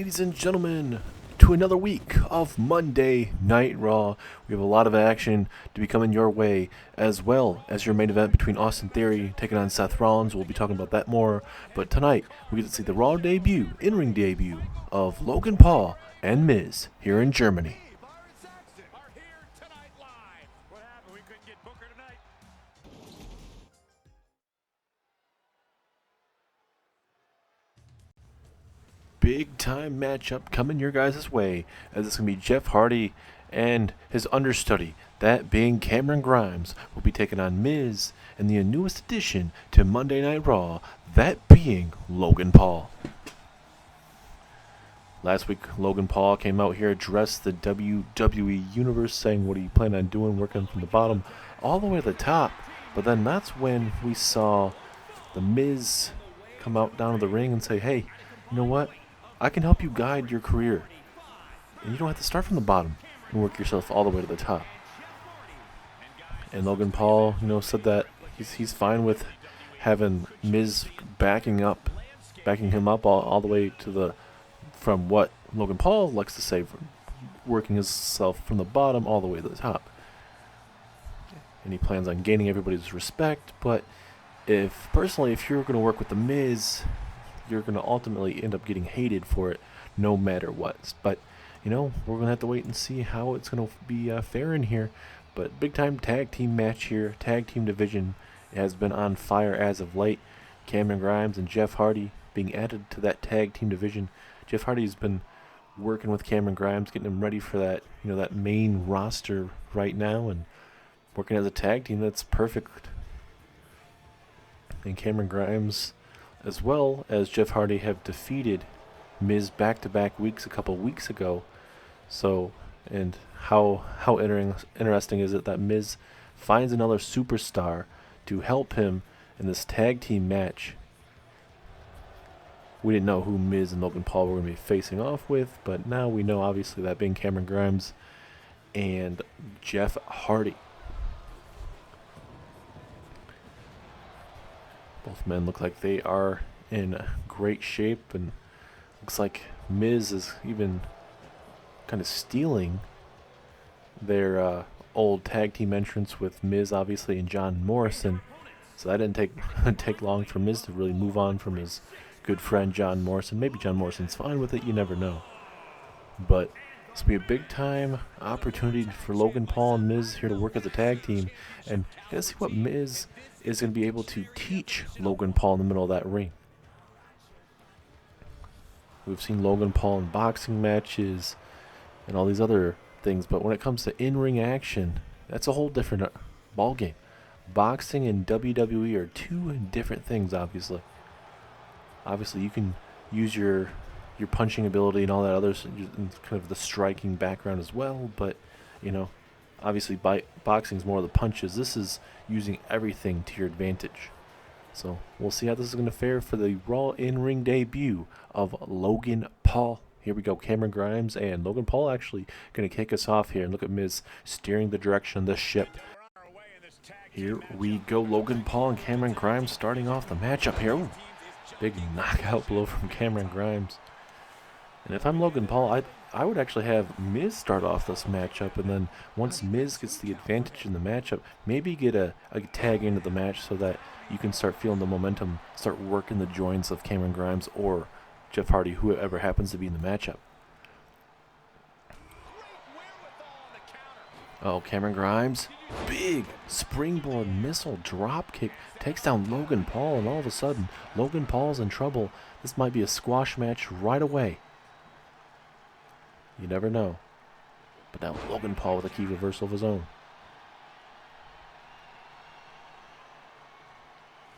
ladies and gentlemen, to another week of Monday Night Raw. We have a lot of action to be coming your way, as well as your main event between Austin Theory taking on Seth Rollins. We'll be talking about that more. But tonight, we get to see the Raw debut, in-ring debut, of Logan Paul and Miz here in Germany. Big time matchup coming your guys' way, as it's going to be Jeff Hardy and his understudy, that being Cameron Grimes, will be taking on Miz and the newest addition to Monday Night Raw, that being Logan Paul. Last week, Logan Paul came out here, addressed the WWE Universe, saying what he planned on doing, working from the bottom all the way to the top. But then that's when we saw the Miz come out down to the ring and say, hey, you know what? I can help you guide your career. And you don't have to start from the bottom and work yourself all the way to the top. And Logan Paul, said that he's fine with having Miz backing him up all the way to from what Logan Paul likes to say, working himself from the bottom all the way to the top. And he plans on gaining everybody's respect, but if you're going to work with the Miz, you're going to ultimately end up getting hated for it no matter what. But, we're going to have to wait and see how it's going to be faring here. But big time tag team match here. Tag team division has been on fire as of late. Cameron Grimes and Jeff Hardy being added to that tag team division. Jeff Hardy's been working with Cameron Grimes, getting him ready for that, that main roster right now, and working as a tag team. That's perfect. And Cameron Grimes, as well as Jeff Hardy, have defeated Miz back-to-back weeks a couple weeks ago. So, and how interesting is it that Miz finds another superstar to help him in this tag team match? We didn't know who Miz and Logan Paul were going to be facing off with, but now we know, obviously, that being Cameron Grimes and Jeff Hardy. Both men look like they are in great shape, and looks like Miz is even kind of stealing their old tag team entrance with Miz, obviously, and John Morrison. So that didn't take long for Miz to really move on from his good friend John Morrison. Maybe John Morrison's fine with it, you never know. But this will be a big time opportunity for Logan Paul and Miz here to work as a tag team, and you gotta see what Miz is going to be able to teach Logan Paul in the middle of that ring. We've seen Logan Paul in boxing matches and all these other things, but when it comes to in-ring action, that's a whole different ballgame. Boxing and WWE are two different things, obviously. Obviously, you can use your punching ability and all that other, and kind of the striking background as well, but, obviously boxing is more of the punches. This is using everything to your advantage. So we'll see how this is going to fare for the Raw in-ring debut of Logan Paul. Here we go, Cameron Grimes and Logan Paul actually going to kick us off here. And look at Miz steering the direction of the ship. Here we go, Logan Paul and Cameron Grimes starting off the matchup here. Ooh, big knockout blow from Cameron Grimes. And if I'm Logan Paul, I would actually have Miz start off this matchup, and then once Miz gets the advantage in the matchup, maybe get a tag into the match so that you can start feeling the momentum, start working the joints of Cameron Grimes or Jeff Hardy, whoever happens to be in the matchup. Oh, Cameron Grimes, big springboard missile drop kick, takes down Logan Paul, and all of a sudden, Logan Paul's in trouble. This might be a squash match right away. You never know. But now Logan Paul with a key reversal of his own.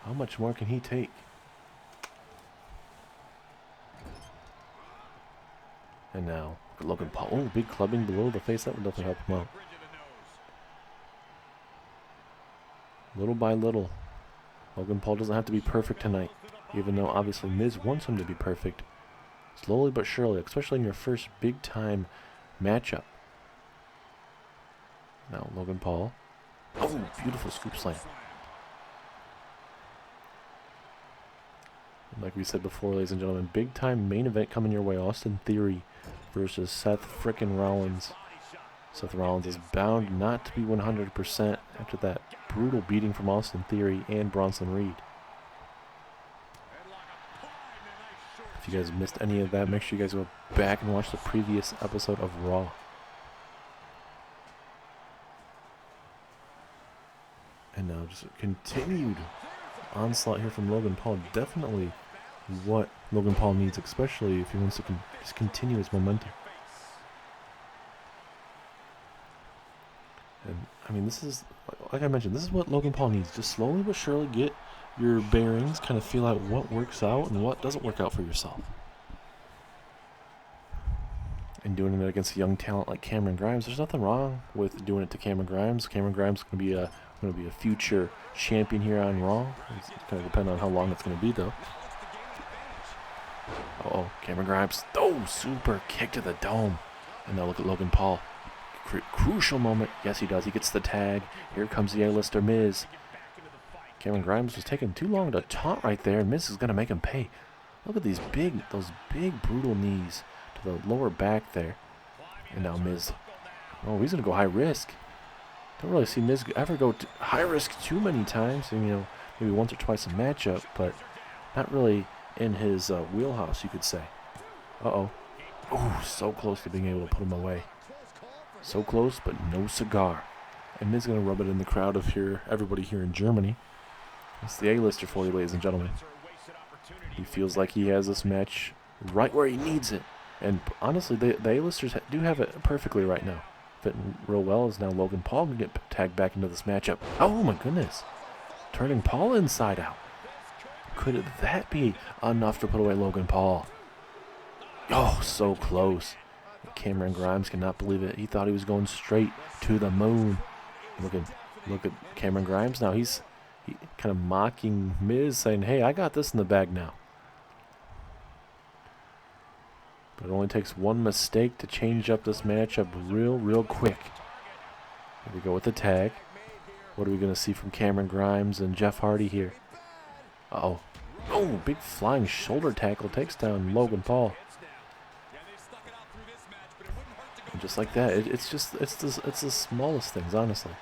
How much more can he take? And now Logan Paul. Oh, big clubbing below the face. That would definitely help him out. Little by little, Logan Paul doesn't have to be perfect tonight, even though obviously Miz wants him to be perfect. Slowly but surely, especially in your first big-time matchup. Now, Logan Paul. Oh, beautiful scoop slam. Like we said before, ladies and gentlemen, big time main event coming your way. Austin Theory versus Seth frickin' Rollins. Seth Rollins is bound not to be 100% after that brutal beating from Austin Theory and Bronson Reed. If you guys missed any of that, make sure you guys go back and watch the previous episode of Raw. And now just a continued onslaught here from Logan Paul. Definitely what Logan Paul needs, especially if he wants to just continue his momentum. And I mean, this is, like I mentioned, this is what Logan Paul needs. Just slowly but surely get your bearings, kind of feel out what works out and what doesn't work out for yourself. And doing it against a young talent like Cameron Grimes, there's nothing wrong with doing it to Cameron Grimes. Cameron Grimes is going to be a future champion here on Raw. It's going to depend on how long it's going to be, though. Uh-oh, Cameron Grimes. Oh, super kick to the dome. And now look at Logan Paul. Crucial moment. Yes, he does. He gets the tag. Here comes the A-lister Miz. Cameron Grimes was taking too long to taunt right there, and Miz is going to make him pay. Look at those big brutal knees to the lower back there. And now Miz. Oh, he's going to go high risk. Don't really see Miz ever go high risk too many times. You know, maybe once or twice a matchup, but not really in his wheelhouse, you could say. Uh-oh. Oh, so close to being able to put him away. So close, but no cigar. And Miz going to rub it in the crowd of everybody here in Germany. It's the A-lister for you, ladies and gentlemen. He feels like he has this match right where he needs it. And honestly, the A-listers do have it perfectly right now. Fitting real well is now Logan Paul going to get tagged back into this matchup. Oh my goodness. Turning Paul inside out. Could that be enough to put away Logan Paul? Oh, so close. Cameron Grimes cannot believe it. He thought he was going straight to the moon. Look at Cameron Grimes now. He kind of mocking Miz, saying, "Hey, I got this in the bag now." But it only takes one mistake to change up this matchup real quick. Here we go with the tag. What are we going to see from Cameron Grimes and Jeff Hardy here? Uh-oh. Oh, big flying shoulder tackle takes down Logan Paul. And just like that, it's the smallest things, honestly.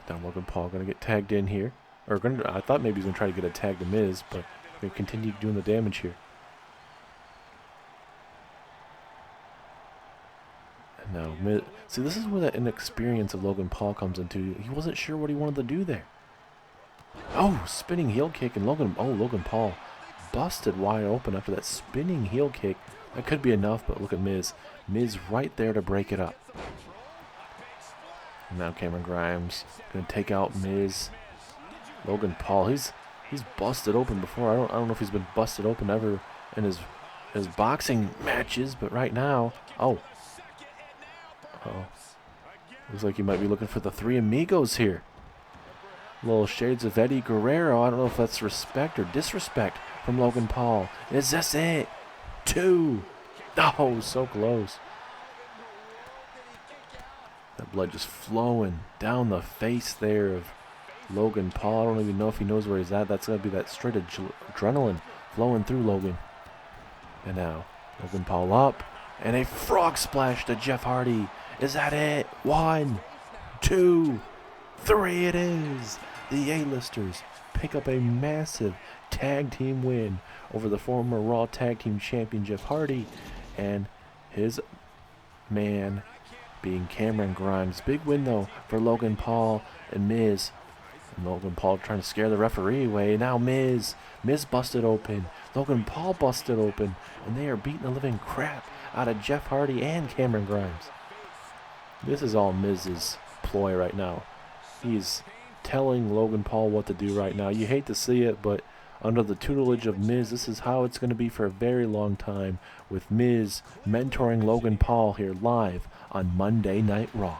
Now Logan Paul going to get tagged in here. I thought maybe he was going to try to get a tag to Miz, but going to continue doing the damage here. And now Miz. See, this is where that inexperience of Logan Paul comes into. He wasn't sure what he wanted to do there. Oh, spinning heel kick, and Logan Paul busted wide open after that spinning heel kick. That could be enough, but look at Miz. Miz right there to break it up. And now Cameron Grimes going to take out Miz. Logan Paul, he's busted open before. I don't know if he's been busted open ever in his boxing matches, but right now, looks like he might be looking for the Three Amigos here. Little shades of Eddie Guerrero. I don't know if that's respect or disrespect from Logan Paul. Is this it? 2. Oh, so close. That blood just flowing down the face there of Logan Paul. I don't even know if he knows where he's at. That's going to be that straight adrenaline flowing through Logan. And now, Logan Paul up. And a frog splash to Jeff Hardy. Is that it? 1, 2, 3 it is. The A-listers pick up a massive tag team win over the former Raw Tag Team Champion Jeff Hardy and his man being Cameron Grimes. Big win though for Logan Paul and Miz. And Logan Paul trying to scare the referee away. Now Miz busted open. Logan Paul busted open. And they are beating the living crap out of Jeff Hardy and Cameron Grimes. This is all Miz's ploy right now. He's telling Logan Paul what to do right now. You hate to see it, but under the tutelage of Miz, this is how it's going to be for a very long time, with Miz mentoring Logan Paul here live on Monday Night Raw.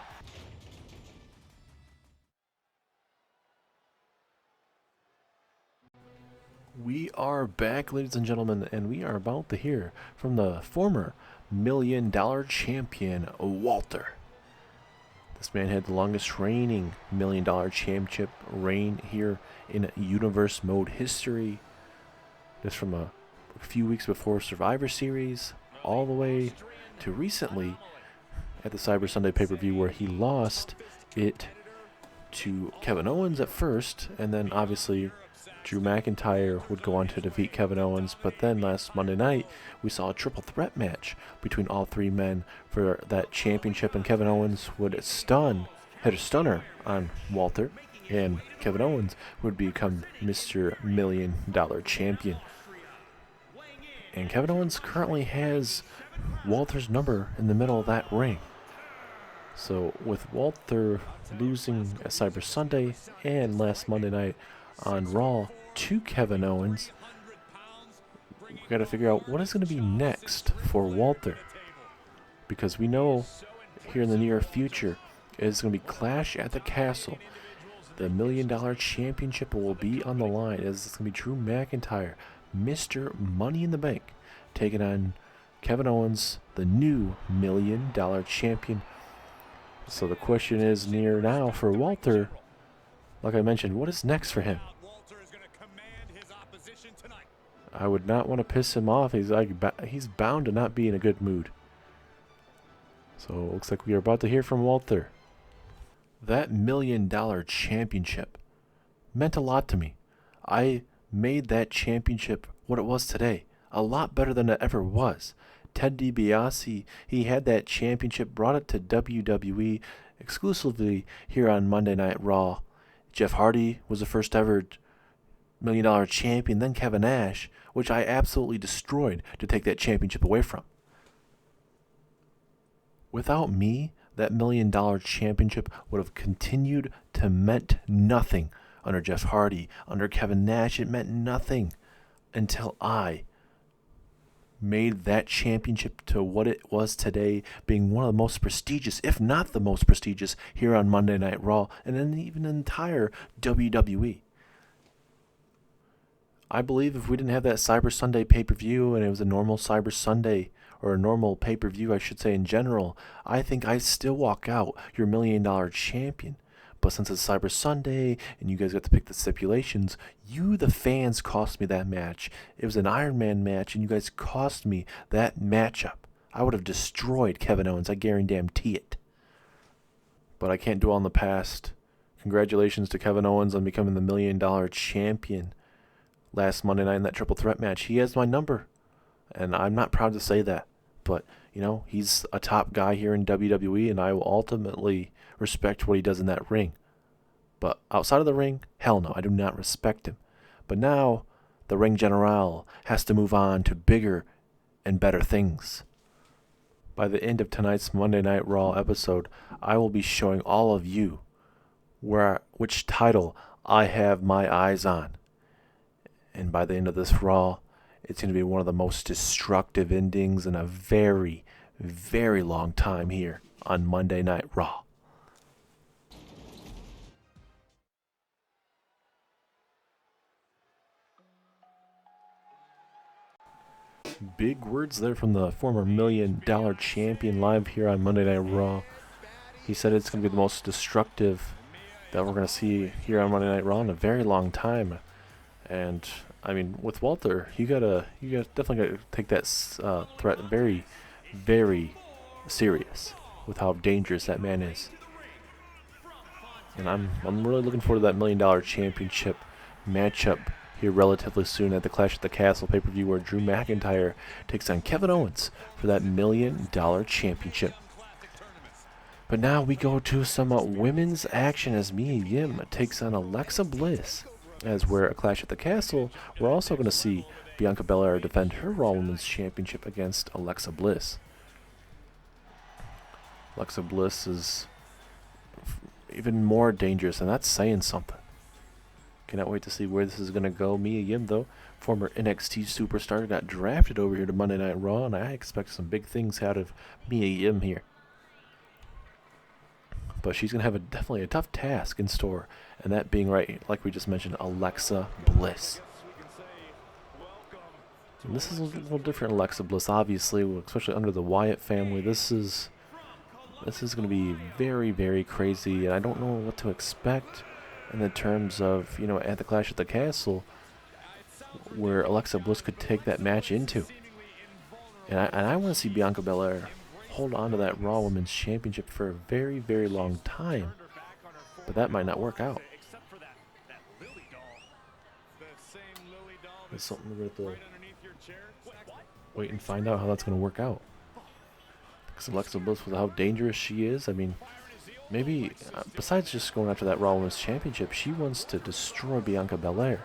We are back, ladies and gentlemen, and we are about to hear from the former $1 million champion, Walter. This man had the longest reigning $1 Million Championship reign here in Universe Mode history. Just from a few weeks before Survivor Series, all the way to recently at the Cyber Sunday pay-per-view, where he lost it to Kevin Owens at first, and then obviously Drew McIntyre would go on to defeat Kevin Owens. But then last Monday night, we saw a triple threat match between all three men for that championship, and Kevin Owens would hit a stunner on Walter, and Kevin Owens would become Mr. $1 Million Champion. And Kevin Owens currently has Walter's number in the middle of that ring. So with Walter losing at Cyber Sunday and last Monday night on Raw to Kevin Owens, we got to figure out what is going to be next for Walter. Because we know here in the near future it's going to be Clash at the Castle. The $1 Million Championship will be on the line, as it's going to be Drew McIntyre, Mr. Money in the Bank, taking on Kevin Owens, the new $1 Million Champion. So the question is near now for Walter, like I mentioned, what is next for him? I would not want to piss him off. He's bound to not be in a good mood. So it looks like we are about to hear from Walter. That $1 Million Championship meant a lot to me. I made that championship what it was today a lot better than it ever was. Ted DiBiase, he had that championship, brought it to WWE exclusively here on Monday Night Raw. Jeff Hardy was the first ever $1 Million Champion, then Kevin Nash, which I absolutely destroyed to take that championship away from. Without me, that $1 Million Championship would have continued to meant nothing under Jeff Hardy, under Kevin Nash. It meant nothing until I made that championship to what it was today, being one of the most prestigious, if not the most prestigious, here on Monday Night Raw, and then even the entire WWE. I believe if we didn't have that Cyber Sunday pay-per-view, and it was a normal Cyber Sunday, or a normal pay-per-view, I should say, in general, I think I still walk out your $1 Million Champion. But since it's Cyber Sunday, and you guys got to pick the stipulations, you, the fans, cost me that match. It was an Iron Man match, and you guys cost me that matchup. I would have destroyed Kevin Owens, I guarantee it. But I can't dwell on the past. Congratulations to Kevin Owens on becoming the $1 Million Champion last Monday night in that triple threat match. He has my number, and I'm not proud to say that. But, you know, he's a top guy here in WWE, and I will ultimately respect what he does in that ring. But outside of the ring, hell no, I do not respect him. But now, the Ring General has to move on to bigger and better things. By the end of tonight's Monday Night Raw episode, I will be showing all of you which title I have my eyes on. And by the end of this Raw, it's going to be one of the most destructive endings in a very, very long time here on Monday Night Raw. Big words there from the former $1 Million Champion live here on Monday Night Raw. He said it's going to be the most destructive that we're going to see here on Monday Night Raw in a very long time. And I mean, with Walter, you definitely gotta take that threat very, very serious with how dangerous that man is. And I'm really looking forward to that $1 Million Championship matchup here relatively soon at the Clash at the Castle pay-per-view, where Drew McIntyre takes on Kevin Owens for that $1 Million Championship. But now we go to some women's action as Mia Yim takes on Alexa Bliss. As we're at Clash at the Castle, we're also going to see Bianca Belair defend her Raw Women's Championship against Alexa Bliss. Alexa Bliss is even more dangerous, and that's saying something. Cannot wait to see where this is going to go. Mia Yim, though, former NXT superstar, got drafted over here to Monday Night Raw, and I expect some big things out of Mia Yim here. But she's going to have definitely a tough task in store, and that being, right, like we just mentioned, Alexa Bliss. And this is a little different Alexa Bliss, obviously, especially under the Wyatt family. This is This is going to be very, very crazy, and I don't know what to expect in the terms of, you know, at the Clash at the Castle, where Alexa Bliss could take that match into. And I want to see Bianca Belair hold on to that Raw Women's Championship for a very, very long time. But that might not work out. It's something we're going to wait and find out how that's going to work out. Because Alexa Bliss, with how dangerous she is, I mean, maybe, besides just going after that Raw Women's Championship, she wants to destroy Bianca Belair.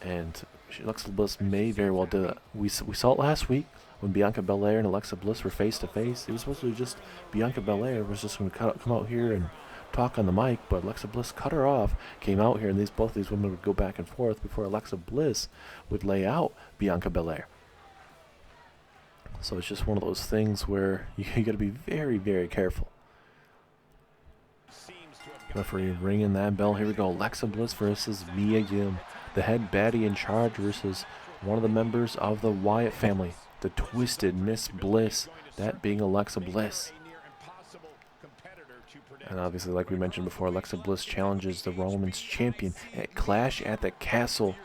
And Alexa Bliss may very well do that. We saw it last week when Bianca Belair and Alexa Bliss were face to face. It was supposed to be just Bianca Belair was just going to come out here and talk on the mic, but Alexa Bliss cut her off, came out here, and both these women would go back and forth before Alexa Bliss would lay out Bianca Belair. So it's just one of those things where you got to be very, very careful. Referee ringing that bell. Here we go. Alexa Bliss versus Mia Yim, the head baddie in charge versus one of the members of the Wyatt family, the Twisted Miss Bliss, that being Alexa Bliss. And obviously, like we mentioned before, Alexa Bliss challenges the Raw Women's Champion at Clash at the Castle.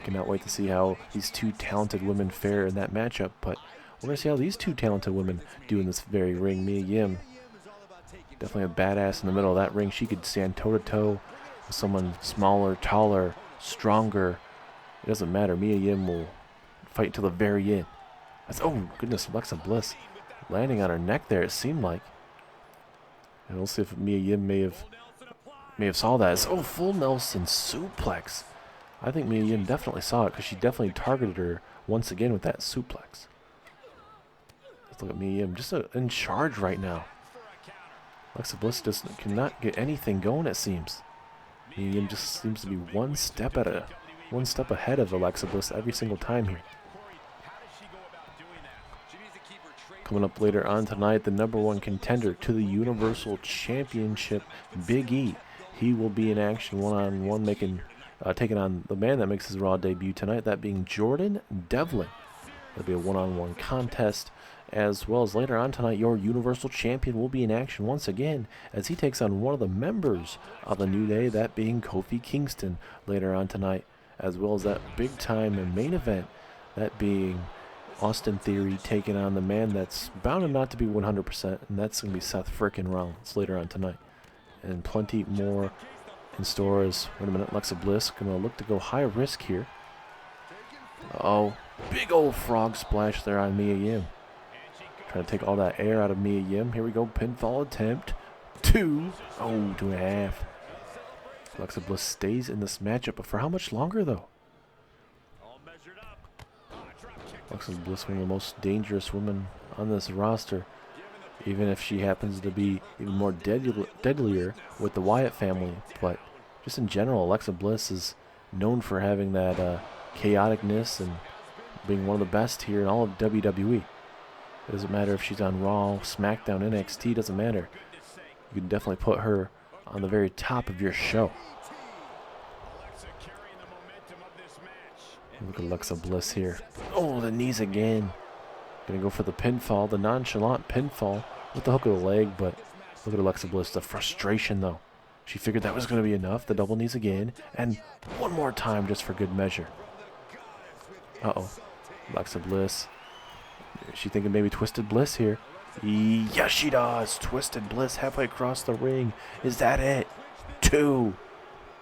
Cannot wait to see how these two talented women fare in that matchup, but we're going to see how these two talented women do in this very ring. Mia Yim, definitely a badass in the middle of that ring. She could stand toe-to-toe with someone smaller, taller, stronger. It doesn't matter. Mia Yim will fight until the very end. Oh, goodness, Alexa Bliss landing on her neck there, it seemed like. And we'll see if Mia Yim may have saw that. Oh, full Nelson suplex. I think Mia Yim definitely saw it because she definitely targeted her once again with that suplex. Let's look at Mia Yim, just in charge right now. Alexa Bliss just cannot get anything going, it seems. Mia Yim just seems to be one step ahead of Alexa Bliss every single time here. Coming up later on tonight, the #1 contender to the Universal Championship, Big E. He will be in action one-on-one, taking on the man that makes his Raw debut tonight, that being Jordan Devlin. It'll be a one-on-one contest, as well as later on tonight, your Universal Champion will be in action once again as he takes on one of the members of the New Day, that being Kofi Kingston, later on tonight, as well as that big-time main event, that being Austin Theory taking on the man that's bound to not to be 100%, and that's going to be Seth frickin' Rollins later on tonight. And plenty more in store as, wait a minute, Alexa Bliss going to look to go high risk here. Oh, big old frog splash there on Mia Yim. Trying to take all that air out of Mia Yim. Here we go, pinfall attempt. 2. Oh, 2.5. Alexa Bliss stays in this matchup, but for how much longer though? Alexa Bliss, one of the most dangerous women on this roster, even if she happens to be even more deadlier with the Wyatt family. But just in general, Alexa Bliss is known for having that chaoticness and being one of the best here in all of WWE. It doesn't matter if she's on Raw, SmackDown, NXT, doesn't matter. You can definitely put her on the very top of your show. Look at Alexa Bliss here. Oh, the knees again. Gonna go for the pinfall, the nonchalant pinfall with the hook of the leg, but look at Alexa Bliss, the frustration though. She figured that was going to be enough, the double knees again, and one more time just for good measure. Uh-oh, Alexa Bliss. Is she thinking maybe Twisted Bliss here? Yes, she does. Twisted Bliss halfway across the ring. Is that it? 2,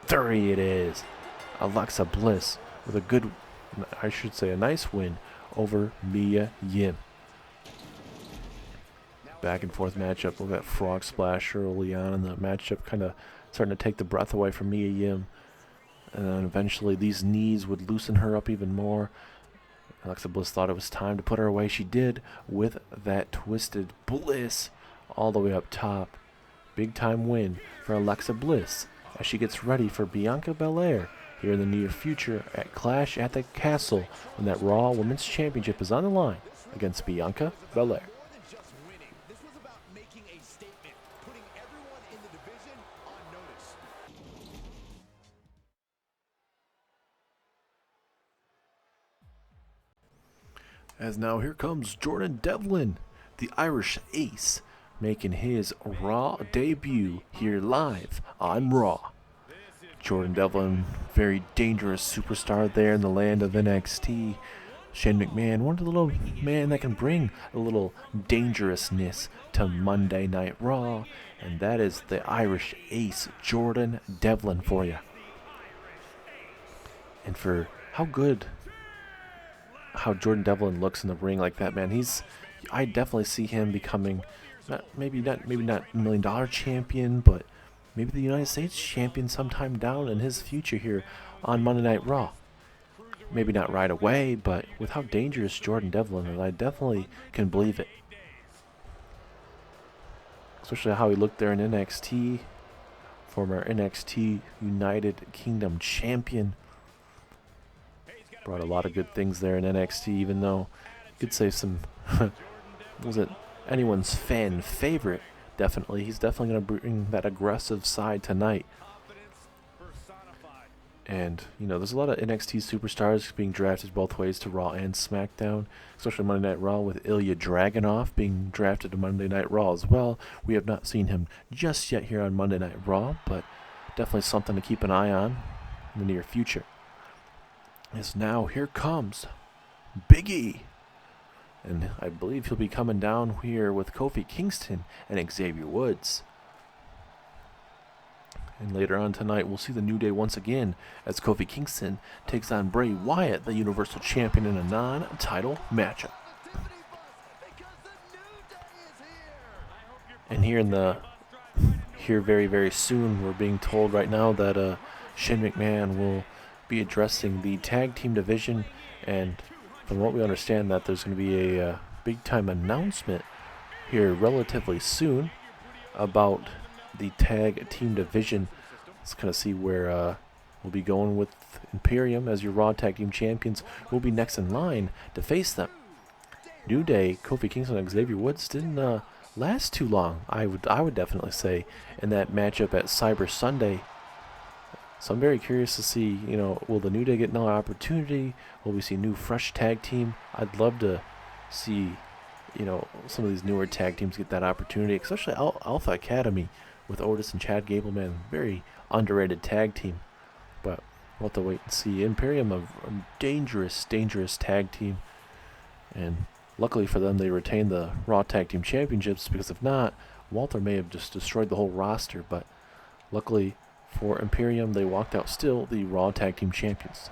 3 it is. Alexa Bliss with a good, I should say a nice win over Mia Yim. Back and forth matchup. Look at that frog splash early on in the matchup, kind of starting to take the breath away from Mia Yim. And then eventually these knees would loosen her up even more. Alexa Bliss thought it was time to put her away. She did with that Twisted Bliss all the way up top. Big time win for Alexa Bliss as she gets ready for Bianca Belair here in the near future at Clash at the Castle when that Raw Women's Championship is on the line against Bianca Belair. As now here comes Jordan Devlin, the Irish ace, making his Raw debut here live on Raw. Jordan Devlin, very dangerous superstar there in the land of NXT. Shane McMahon, one of the little man that can bring a little dangerousness to Monday Night Raw, and that is the Irish ace, Jordan Devlin, for you. And for how Jordan Devlin looks in the ring like that, man, I definitely see him becoming maybe not $1 million champion, but maybe the United States champion sometime down in his future here on Monday Night Raw. Maybe not right away, but with how dangerous Jordan Devlin is, I definitely can believe it. Especially how he looked there in NXT, former NXT United Kingdom champion. Brought a lot of good things there in NXT, even though you could say some wasn't anyone's fan favorite. Definitely, he's definitely going to bring that aggressive side tonight. And, there's a lot of NXT superstars being drafted both ways to Raw and SmackDown, especially Monday Night Raw with Ilya Dragunov being drafted to Monday Night Raw as well. We have not seen him just yet here on Monday Night Raw, but definitely something to keep an eye on in the near future. As now, here comes Big E. And I believe he'll be coming down here with Kofi Kingston and Xavier Woods. And later on tonight, we'll see the New Day once again as Kofi Kingston takes on Bray Wyatt, the Universal Champion, in a non-title matchup. And here very, very soon, we're being told right now that Shane McMahon will be addressing the tag team division, and from what we understand, that there's going to be a big-time announcement here relatively soon about the tag team division. Let's kind of see where we'll be going with Imperium as your Raw Tag Team Champions. Who will be next in line to face them? New Day, Kofi Kingston and Xavier Woods didn't last too long, I would definitely say, in that matchup at Cyber Sunday. So I'm very curious to see, will the New Day get another opportunity? Will we see new fresh tag team? I'd love to see, some of these newer tag teams get that opportunity, especially Alpha Academy with Otis and Chad Gable, man, very underrated tag team. But we'll have to wait and see. Imperium, a dangerous tag team. And luckily for them, they retained the Raw Tag Team Championships, because if not, Walter may have just destroyed the whole roster. But luckily for Imperium, they walked out still the Raw Tag Team Champions.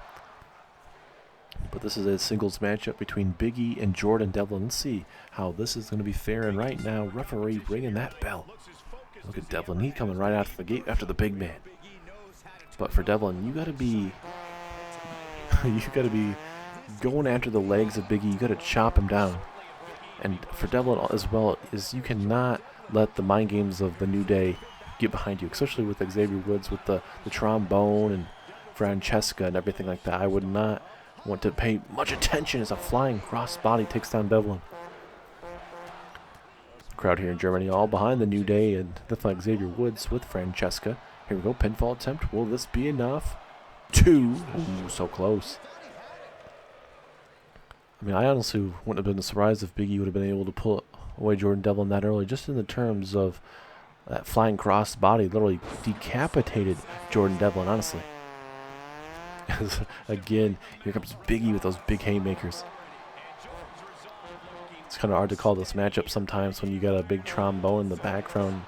But this is a singles matchup between Big E and Jordan Devlin. Let's see how this is going to be faring right now. Referee ringing that bell. Look at Devlin. He's coming right out of the gate after the big man. But for Devlin, you got to be going after the legs of Big E. You got to chop him down. And for Devlin as well, is you cannot let the mind games of the New Day get behind you, especially with Xavier Woods with the trombone and Francesca and everything like that. I would not want to pay much attention as a flying crossbody takes down Devlin. Crowd here in Germany all behind the New Day, and definitely Xavier Woods with Francesca. Here we go, pinfall attempt. Will this be enough? 2. Ooh, so close. I mean, I honestly wouldn't have been surprised if Big E would have been able to pull away Jordan Devlin that early, just in the terms of that flying crossbody literally decapitated Jordan Devlin, honestly. Again, here comes Big E with those big haymakers. It's kind of hard to call this matchup sometimes when you got a big trombone in the background.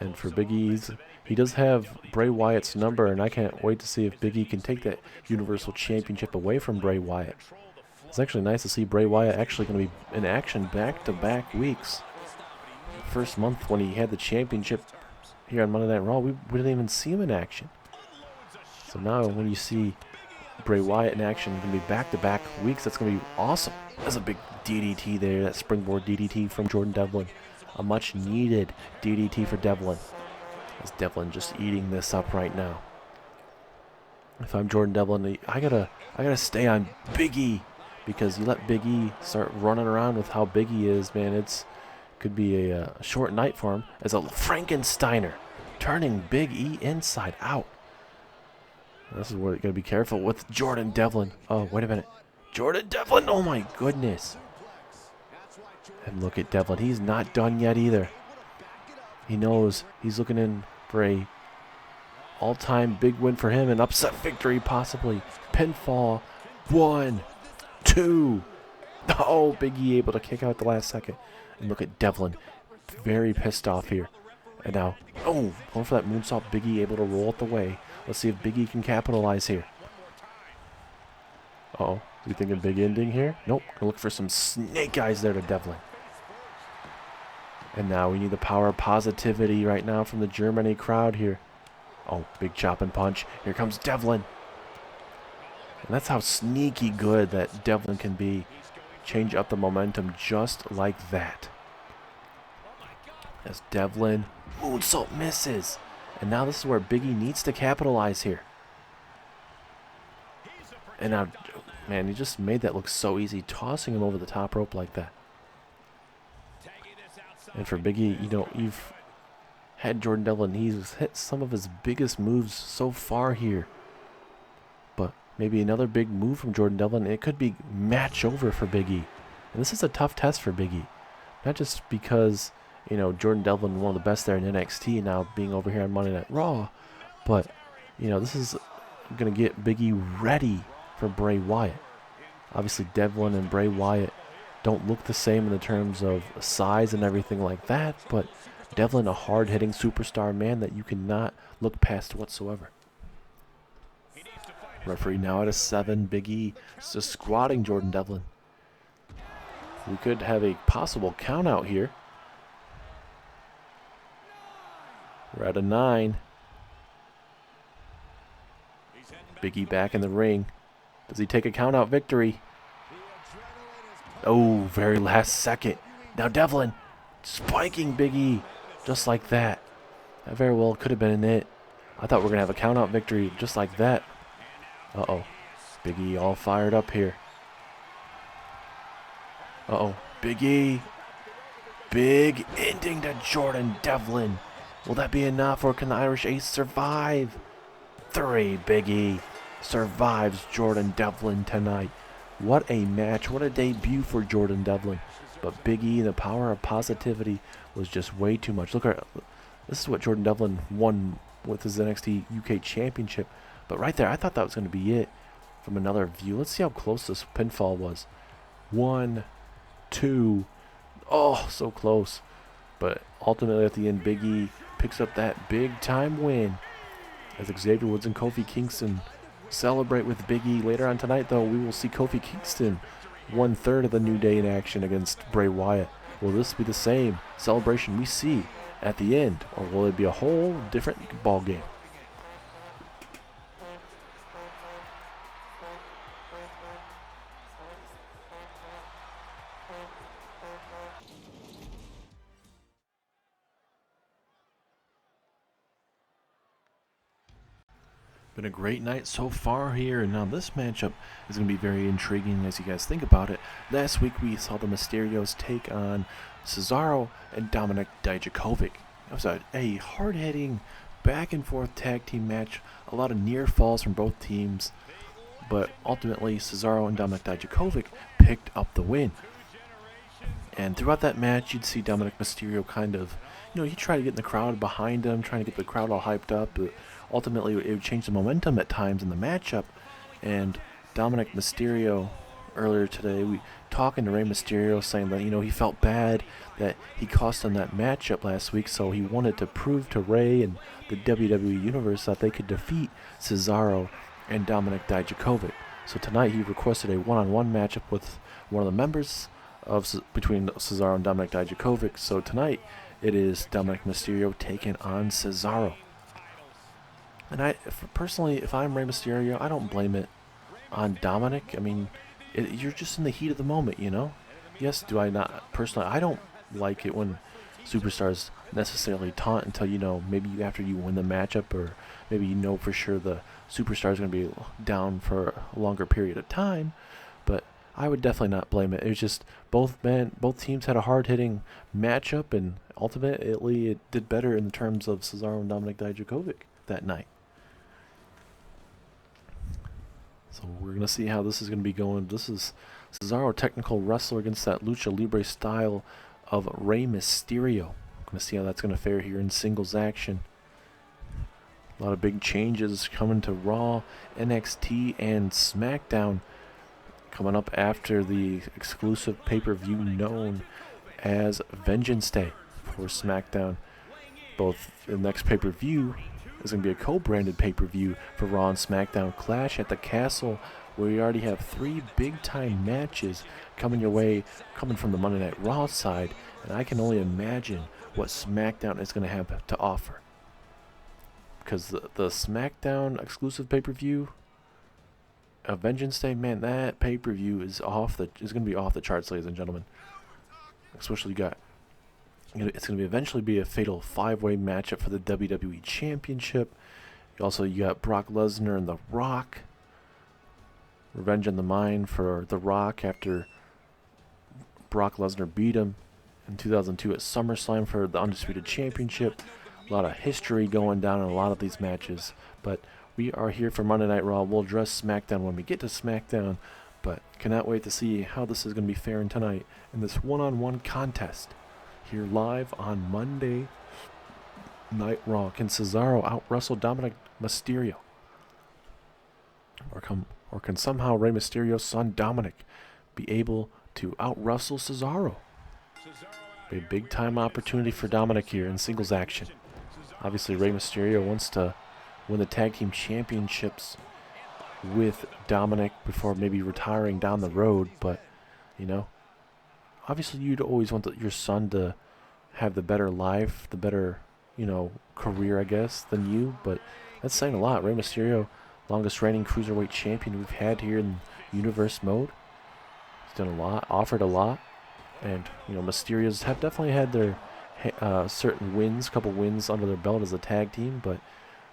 And for Big E, he does have Bray Wyatt's number, and I can't wait to see if Big E can take that Universal Championship away from Bray Wyatt. It's actually nice to see Bray Wyatt actually going to be in action back-to-back weeks. First month when he had the championship here on Monday Night Raw, we didn't even see him in action. So now when you see Bray Wyatt in action, going to be back-to-back weeks, that's going to be awesome. That's a big DDT there, that springboard DDT from Jordan Devlin. A much-needed DDT for Devlin. As Devlin just eating this up right now. If I'm Jordan Devlin, I gotta stay on Big E, because you let Big E start running around with how big he is, man. Could be a short night for him as a Frankensteiner turning Big E inside out. This is where you gotta be careful with Jordan Devlin. Oh, wait a minute. Jordan Devlin, oh my goodness. And look at Devlin. He's not done yet either. He knows he's looking in for a all-time big win for him. An upset victory, possibly. Pinfall. 1, 2. Oh, Big E able to kick out the last second. And look at Devlin. Very pissed off here. And now, oh, going for that moonsault. Big E able to roll it the way. Let's see if Big E can capitalize here. Uh-oh. Is he thinking big ending here? Nope. Gonna look for some snake eyes there to Devlin. And now we need the power of positivity right now from the Germany crowd here. Oh, big chop and punch. Here comes Devlin. And that's how sneaky good that Devlin can be. Change up the momentum just like that. As Devlin, moonsault misses. And now this is where Big E needs to capitalize here. And now, man, he just made that look so easy, tossing him over the top rope like that. And for Big E, you know, you've had Jordan Devlin. He's hit some of his biggest moves so far here. But maybe another big move from Jordan Devlin. It could be match over for Big E. And this is a tough test for Big E. Not just because, you know, Jordan Devlin, one of the best there in NXT, now being over here on Monday Night Raw. But, you know, this is going to get Big E ready for Bray Wyatt. Obviously, Devlin and Bray Wyatt don't look the same in the terms of size and everything like that, but Devlin, a hard-hitting superstar, man, that you cannot look past whatsoever. Referee now at a 7. Big E just squatting Jordan Devlin. We could have a possible count out here. We're at a 9. Big E back in the ring. Does he take a count out victory? Oh, very last second. Now Devlin spiking Big E just like that. That very well could have been it. I thought we were going to have a count out victory just like that. Uh-oh. Big E all fired up here. Uh-oh. Big E. Big ending to Jordan Devlin. Will that be enough, or can the Irish Ace survive? 3. Big E survives Jordan Devlin tonight. What a match. What a debut for Jordan Devlin. But Big E, the power of positivity, was just way too much. Look at this is what Jordan Devlin won with his NXT UK Championship. But right there, I thought that was going to be it from another view. Let's see how close this pinfall was. 1, 2. Oh, so close. But ultimately at the end, Big E picks up that big-time win. As Xavier Woods and Kofi Kingston celebrate with Big E. Later on tonight, though, we will see Kofi Kingston 1/3 of the New Day in action against Bray Wyatt. Will this be the same celebration we see at the end, or will it be a whole different ball game? Been a great night so far here, and now this matchup is going to be very intriguing as you guys think about it. Last week we saw the Mysterios take on Cesaro and Dominik Dijakovic. It was a hard-hitting, back-and-forth tag team match. A lot of near falls from both teams, but ultimately Cesaro and Dominik Dijakovic picked up the win. And throughout that match, you'd see Dominik Mysterio kind of, you know, he tried to get in the crowd behind him, trying to get the crowd all hyped up, but ultimately it would change the momentum at times in the matchup. And Dominik Mysterio, earlier today, we talking to Rey Mysterio, saying that, you know, he felt bad that he cost him that matchup last week, so he wanted to prove to Rey and the WWE Universe that they could defeat Cesaro and Dominik Dijakovic. So tonight he requested a one-on-one matchup with one of the members between Cesaro and Dominik Dijakovic. So tonight it is Dominik Mysterio taking on Cesaro. And personally, if I'm Rey Mysterio, I don't blame it on Dominik. I mean, you're just in the heat of the moment, you know? Yes, do I not? Personally, I don't like it when superstars necessarily taunt until, you know, maybe after you win the matchup, or maybe you know for sure the superstar is going to be down for a longer period of time. But I would definitely not blame it. It was just both teams had a hard-hitting matchup, and ultimately it did better in terms of Cesaro and Dominik Dijakovic that night. So we're going to see how this is going to be going. This is Cesaro, technical wrestler, against that Lucha Libre style of Rey Mysterio. Going to see how that's going to fare here in singles action. A lot of big changes coming to Raw, NXT, and SmackDown coming up after the exclusive pay-per-view known as Vengeance Day for SmackDown. Both the next pay-per-view is going to be a co-branded pay-per-view for Raw and SmackDown. Clash at the Castle, where we already have 3 big-time matches coming your way, coming from the Monday Night Raw side, and I can only imagine what SmackDown is going to have to offer. Because the SmackDown exclusive pay-per-view of Vengeance Day, man, that pay-per-view is going to be off the charts, ladies and gentlemen. Especially it's going to eventually be a fatal 5-way matchup for the WWE Championship. You got Brock Lesnar and The Rock. Revenge on the mind for The Rock after Brock Lesnar beat him in 2002 at SummerSlam for the Undisputed Championship. A lot of history going down in a lot of these matches. But we are here for Monday Night Raw. We'll address SmackDown when we get to SmackDown. But cannot wait to see how this is going to be faring tonight in this one-on-one contest. Here live on Monday Night Raw. Can Cesaro out-wrestle Dominik Mysterio? Or can somehow Rey Mysterio's son Dominik be able to out-wrestle Cesaro? A big-time opportunity for Dominik here in singles action. Obviously, Rey Mysterio wants to win the Tag Team Championships with Dominik before maybe retiring down the road, but, you know, obviously you'd always want your son to have the better life, the better, career, I guess, than you, but that's saying a lot. Rey Mysterio, longest reigning cruiserweight champion we've had here in universe mode. He's done a lot, offered a lot, and, Mysterios have definitely had their certain wins, couple wins under their belt as a tag team, but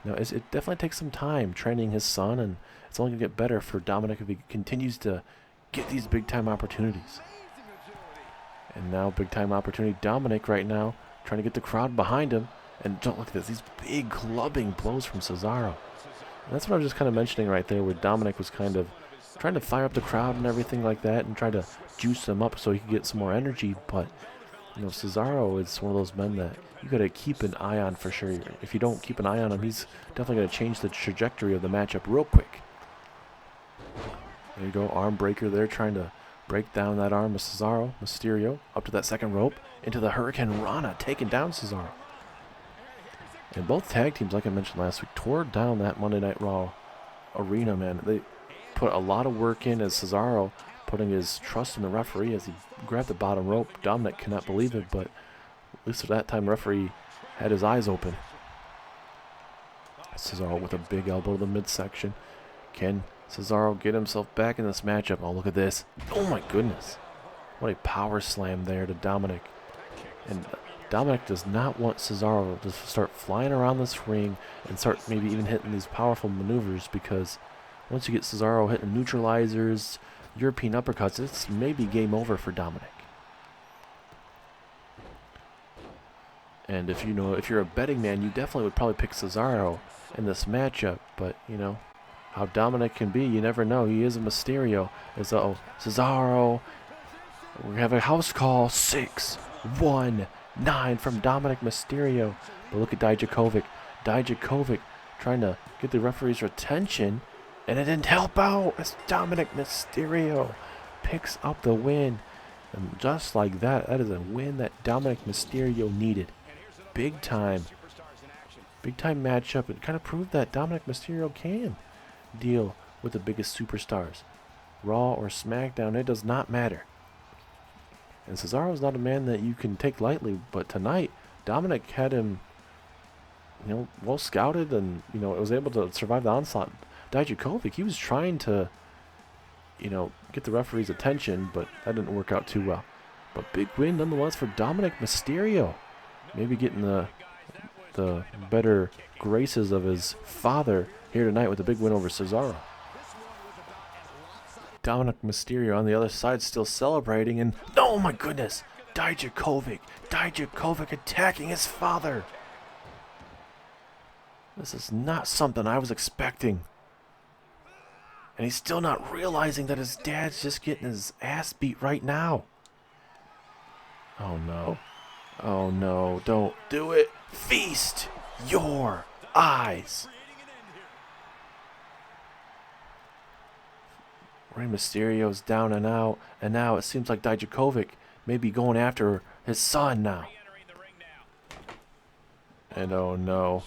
it definitely takes some time training his son, and it's only going to get better for Dominik if he continues to get these big-time opportunities. And now, big-time opportunity, Dominik right now, trying to get the crowd behind him. And don't look at this, these big clubbing blows from Cesaro. And that's what I was just kind of mentioning right there, where Dominik was kind of trying to fire up the crowd and everything like that, and try to juice them up so he could get some more energy. But, Cesaro is one of those men that you got to keep an eye on for sure. If you don't keep an eye on him, he's definitely going to change the trajectory of the matchup real quick. There you go, arm breaker there, trying to break down that arm of Cesaro. Mysterio up to that second rope, into the Hurricane Rana, taking down Cesaro. And both tag teams, like I mentioned last week, tore down that Monday Night Raw arena, man. They put a lot of work in, as Cesaro putting his trust in the referee as he grabbed the bottom rope. Dominik cannot believe it, but at least at that time, referee had his eyes open. Cesaro with a big elbow to the midsection. Can Cesaro get himself back in this matchup? Oh, look at this. Oh, my goodness. What a power slam there to Dominik. And Dominik does not want Cesaro to start flying around this ring and start maybe even hitting these powerful maneuvers, because once you get Cesaro hitting neutralizers, European uppercuts, it's maybe game over for Dominik. And if you're a betting man, you definitely would probably pick Cesaro in this matchup, but how Dominik can be, you never know. He is a Mysterio. Cesaro. We have a house call. 6-1-9 from Dominik Mysterio. But look at Dijakovic. Dijakovic trying to get the referee's attention, and it didn't help out as Dominik Mysterio picks up the win. And just like that, that is a win that Dominik Mysterio needed. Big time matchup. It kind of proved that Dominik Mysterio can deal with the biggest superstars. Raw or SmackDown, it does not matter. And Cesaro is not a man that you can take lightly, but tonight, Dominik had him, well scouted, and, was able to survive the onslaught. Dijakovic, he was trying to, get the referee's attention, but that didn't work out too well. But big win nonetheless for Dominik Mysterio. Maybe getting the better graces of his father here tonight with a big win over Cesaro. Dominik Mysterio on the other side still celebrating, and oh my goodness, Dijakovic attacking his father. This is not something I was expecting. And he's still not realizing that his dad's just getting his ass beat right now. Oh no. Oh no, don't do it. Feast your eyes. Rey Mysterio's down and out, and now it seems like Dijakovic may be going after his son now. And oh no.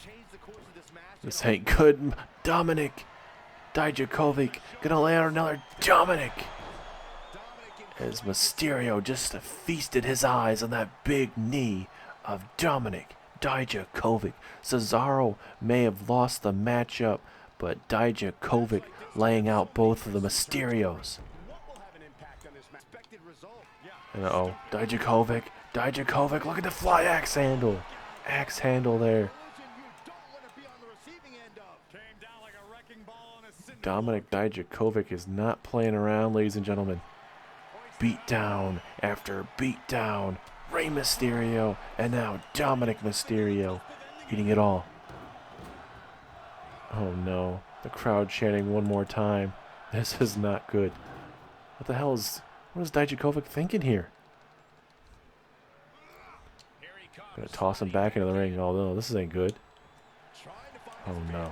This ain't good. Dominik. Dijakovic gonna lay out another Dominik. As Mysterio just feasted his eyes on that big knee of Dominik Dijakovic. Cesaro may have lost the matchup, but Dijakovic laying out both of the Mysterios. And uh-oh, Dijakovic, look at the fly axe handle. Axe handle there. Dominik Dijakovic is not playing around, ladies and gentlemen. Beat down after beat down. Rey Mysterio and now Dominik Mysterio eating it all. Oh no, the crowd chanting one more time. This is not good. What is Dijakovic thinking here? Gonna toss him back into the ring. Oh no, this ain't good. Oh no.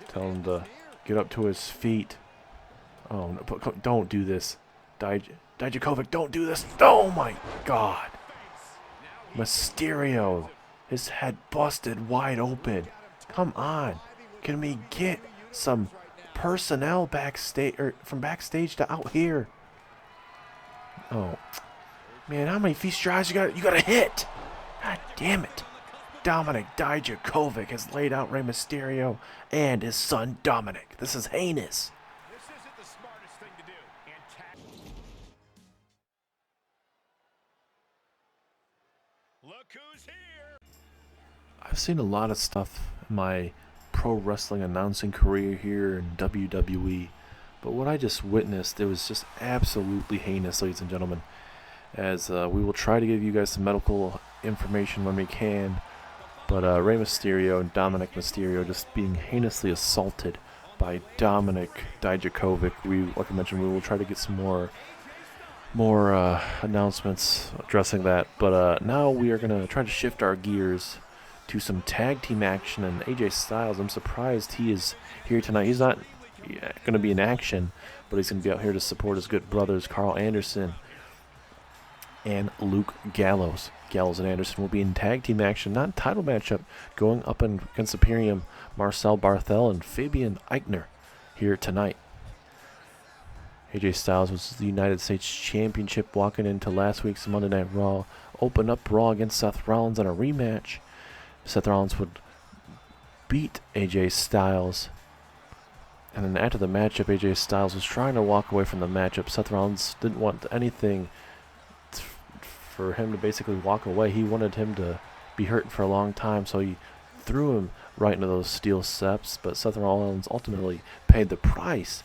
Tell him to get up to his feet. Oh no, don't do this. Dijakovic, don't do this. Oh my God. Mysterio. His head busted wide open. Come on. Can we get some personnel backstage, or from backstage to out here? Oh. Man, how many feast your eyes you gotta hit? God damn it. Dominik Dijakovic has laid out Rey Mysterio and his son Dominik. This is heinous. This isn't the smartest thing to do. Look who's here. I've seen a lot of stuff in my pro wrestling announcing career here in WWE, but what I just witnessed, it was just absolutely heinous, ladies and gentlemen. As we will try to give you guys some medical information when we can, but Rey Mysterio and Dominik Mysterio just being heinously assaulted by Dominik Dijakovic. Like I mentioned, we will try to get some more announcements addressing that. But now we are going to try to shift our gears to some tag team action. And AJ Styles, I'm surprised he is here tonight. He's not going to be in action, but he's going to be out here to support his good brothers, Carl Anderson and Luke Gallows. Gallows and Anderson will be in tag team action, not title matchup, going up against Imperium, Marcel Barthel and Fabian Eichner here tonight. AJ Styles was the United States Championship walking into last week's Monday Night Raw. Opened up Raw against Seth Rollins in a rematch. Seth Rollins would beat AJ Styles. And then after the matchup, AJ Styles was trying to walk away from the matchup. Seth Rollins didn't want anything for him to basically walk away. He wanted him to be hurt for a long time, so he threw him right into those steel steps. But Seth Rollins ultimately paid the price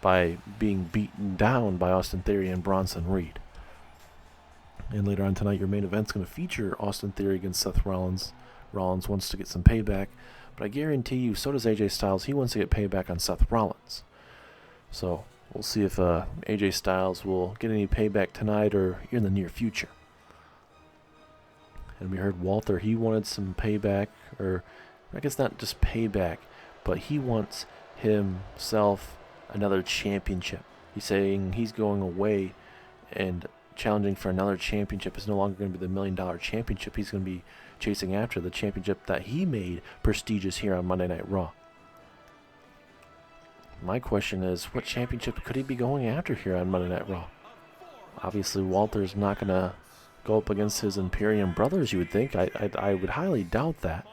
by being beaten down by Austin Theory and Bronson Reed. And later on tonight, your main event's going to feature Austin Theory against Seth Rollins. Rollins wants to get some payback, but I guarantee you, so does AJ Styles. He wants to get payback on Seth Rollins. So we'll see if AJ Styles will get any payback tonight or in the near future. And we heard Walter, he wanted some payback, or I guess not just payback, but he wants himself another championship. He's saying he's going away and challenging for another championship. Is no longer going to be the $1 million championship. He's going to be chasing after the championship that he made prestigious here on Monday Night Raw. My question is, what championship could he be going after here on Monday Night Raw? Obviously, Walter's not going to go up against his Imperium brothers, you would think. I would highly doubt that.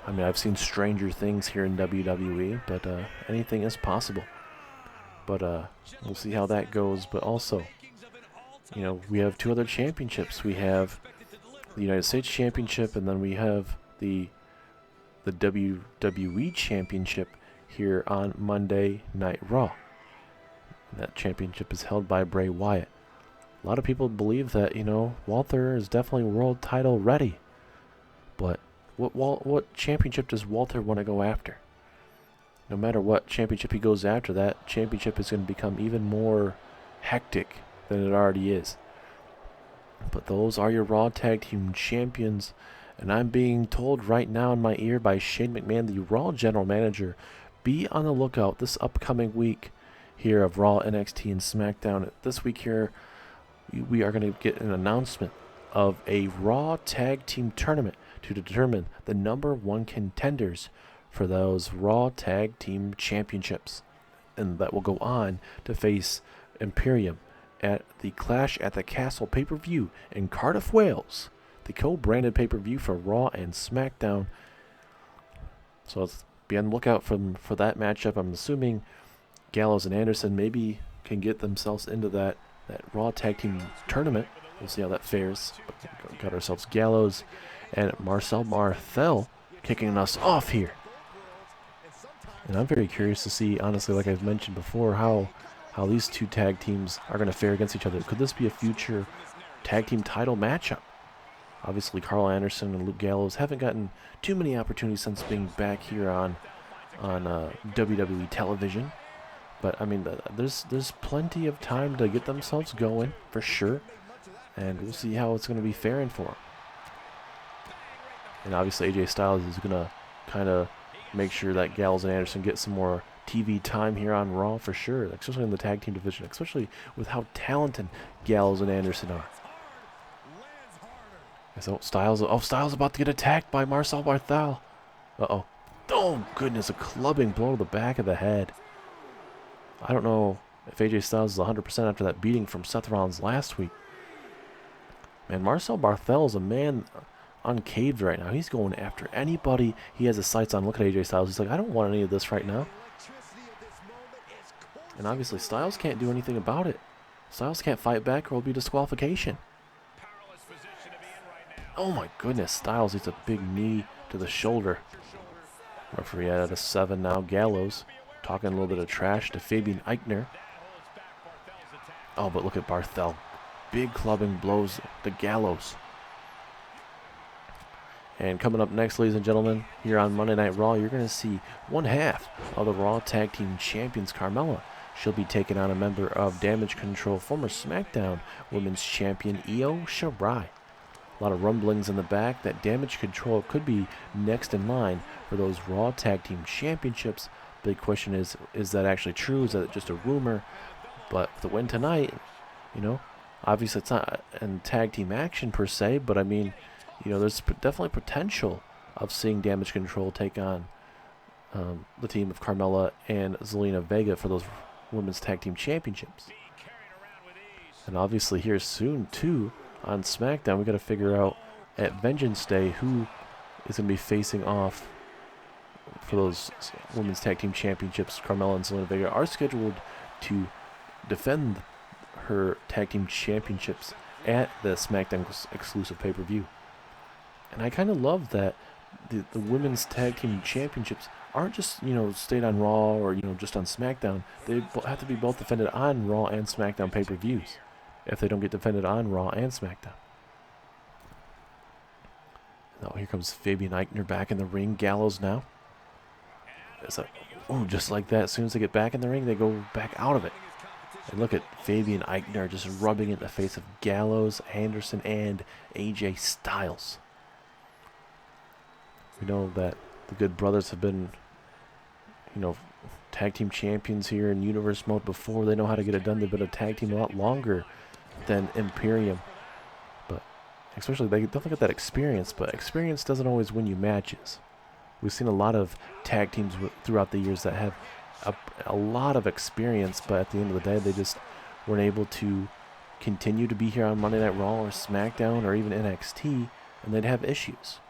I mean, I've seen stranger things here in WWE, but anything is possible. But we'll see how that goes. But also, you know, we have two other championships. We have the United States Championship, and then we have the WWE Championship here on Monday Night Raw. And that championship is held by Bray Wyatt. A lot of people believe that, you know, Walter is definitely world title ready. But what championship does Walter want to go after? no matter what championship he goes after, that championship is going to become even more hectic than it already is. But those are your Raw Tag Team Champions. And I'm being told right now in my ear by Shane McMahon, the Raw General Manager, be on the lookout this upcoming week here of Raw, NXT, and SmackDown. This week here, we are going to get an announcement of a Raw Tag Team Tournament to determine the #1 contenders for those Raw Tag Team Championships. And that will go on to face Imperium at the Clash at the Castle pay-per-view in Cardiff, Wales. The co-branded pay-per-view for Raw and SmackDown. So let's be on the lookout for that matchup. I'm assuming Gallows and Anderson maybe can get themselves into that Raw Tag Team Tournament. We'll see how that fares. But got ourselves Gallows and Marcel Barthel kicking us off here. And I'm very curious to see, honestly, like I've mentioned before, how these two tag teams are going to fare against each other. Could this be a future tag team title matchup? Obviously, Carl Anderson and Luke Gallows haven't gotten too many opportunities since being back here on WWE television. But, I mean, there's plenty of time to get themselves going, for sure. And we'll see how it's going to be faring for them. And obviously, AJ Styles is going to kind of make sure that Gallows and Anderson get some more TV time here on Raw, for sure. Especially in the tag team division. Especially with how talented Gallows and Anderson are. So Styles about to get attacked by Marcel Barthel. Uh-oh. Oh, goodness, a clubbing blow to the back of the head. I don't know if AJ Styles is 100% after that beating from Seth Rollins last week. Man, Marcel Barthel is a man uncaved right now. He's going after anybody he has his sights on. Look at AJ Styles. He's like, I don't want any of this right now. And obviously Styles can't do anything about it. Styles can't fight back or it'll be disqualification. Oh my goodness, Styles eats a big knee to the shoulder. Referee at a 7 now. Gallows talking a little bit of trash to Fabian Eichner. Oh, but look at Barthel. Big clubbing blows to Gallows. And coming up next, ladies and gentlemen, here on Monday Night Raw, you're going to see one half of the Raw Tag Team Champions, Carmella. She'll be taking on a member of Damage Control, former SmackDown Women's Champion Io Shirai. A lot of rumblings in the back that Damage Control could be next in line for those Raw Tag Team Championships. Big question is that actually true? Is that just a rumor? But the win tonight, you know, obviously it's not in tag team action per se, but I mean, you know, there's definitely potential of seeing Damage Control take on the team of Carmella and Zelina Vega for those Women's Tag Team Championships. And obviously here soon, too, on SmackDown, we got to figure out at Vengeance Day who is going to be facing off for those Women's Tag Team Championships. Carmella and Zelina Vega are scheduled to defend her Tag Team Championships at the SmackDown exclusive pay-per-view. And I kind of love that the Women's Tag Team Championships aren't just, you know, stayed on Raw or, you know, just on SmackDown. They have to be both defended on Raw and SmackDown pay-per-views if they don't get defended on Raw and SmackDown. Now here comes Fabian Eichner back in the ring. Gallows now. It's like, oh, just like that. As soon as they get back in the ring, they go back out of it. And look at Fabian Eichner just rubbing it in the face of Gallows, Anderson, and AJ Styles. We know that the Good Brothers have been, you know, tag team champions here in Universe Mode before. They know how to get it done. They've been a tag team a lot longer than Imperium. But especially, they definitely got that experience. But experience doesn't always win you matches. We've seen a lot of tag teams throughout the years that have a lot of experience, but at the end of the day, they just weren't able to continue to be here on Monday Night Raw or SmackDown or even NXT, and they'd have issues.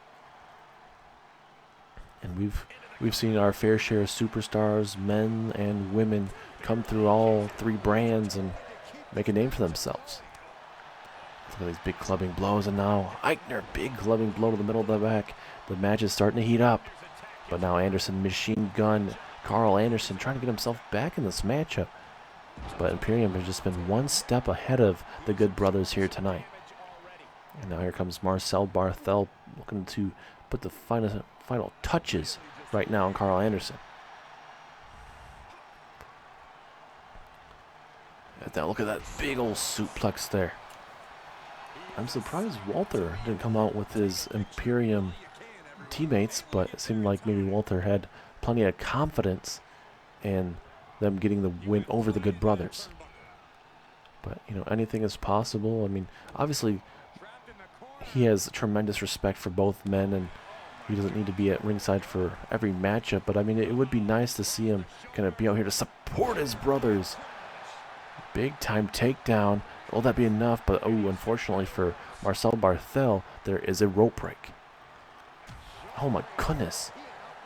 And we've seen our fair share of superstars, men and women, come through all three brands and make a name for themselves. Look at these big clubbing blows, and now Eichner, big clubbing blow to the middle of the back. The match is starting to heat up, but now Anderson, Machine Gun, Carl Anderson trying to get himself back in this matchup. But Imperium has just been one step ahead of the Good Brothers here tonight. And now here comes Marcel Barthel looking to put the final touches right now on Carl Anderson. Look at that big old suplex there. I'm surprised Walter didn't come out with his Imperium teammates, but it seemed like maybe Walter had plenty of confidence in them getting the win over the Good Brothers. But, you know, anything is possible. I mean, obviously, he has tremendous respect for both men, and he doesn't need to be at ringside for every matchup. But, I mean, it would be nice to see him kind of be out here to support his brothers. Big time takedown. Will that be enough? But, oh, unfortunately for Marcel Barthel, there is a rope break. Oh, my goodness.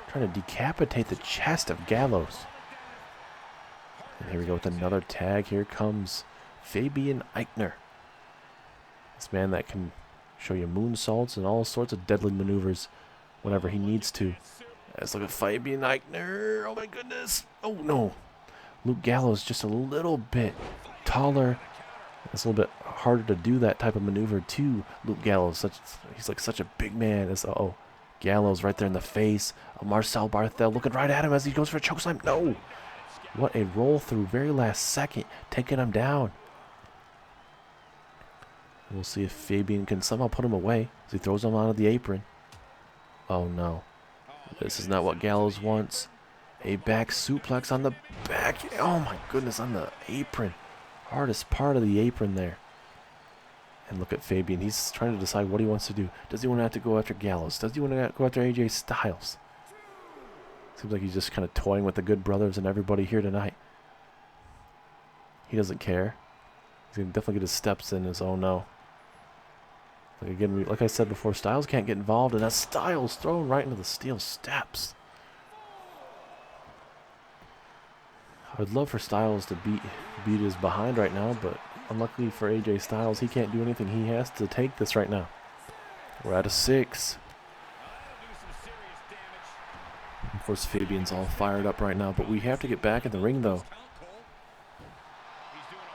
Trying to decapitate the chest of Gallows. And here we go with another tag. Here comes Fabian Eichner. This man that can show you moonsaults and all sorts of deadly maneuvers whenever he needs to. Let's look at Fabian Eichner. Oh, my goodness. Oh, no. Luke Gallows just a little bit taller. It's a little bit harder to do that type of maneuver to Luke Gallows. He's like such a big man. Uh-oh. Gallows right there in the face of Marcel Barthel, looking right at him as he goes for a chokeslam. No! What a roll through, very last second, taking him down. We'll see if Fabian can somehow put him away as he throws him onto the apron. Oh no. This is not what Gallows wants. A back suplex on the back. Oh my goodness, on the apron. Hardest part of the apron there. And look at Fabian. He's trying to decide what he wants to do. Does he want to have to go after Gallows? Does he want to go after AJ Styles? Seems like he's just kind of toying with the Good Brothers and everybody here tonight. He doesn't care. He's going to definitely get his steps in his, oh no. Like again, like I said before, Styles can't get involved, and that Styles thrown right into the steel steps. I would love for Styles to beat his behind right now, but unluckily for AJ Styles, he can't do anything. He has to take this right now. We're at a 6. Of course, Fabian's all fired up right now, but we have to get back in the ring, though.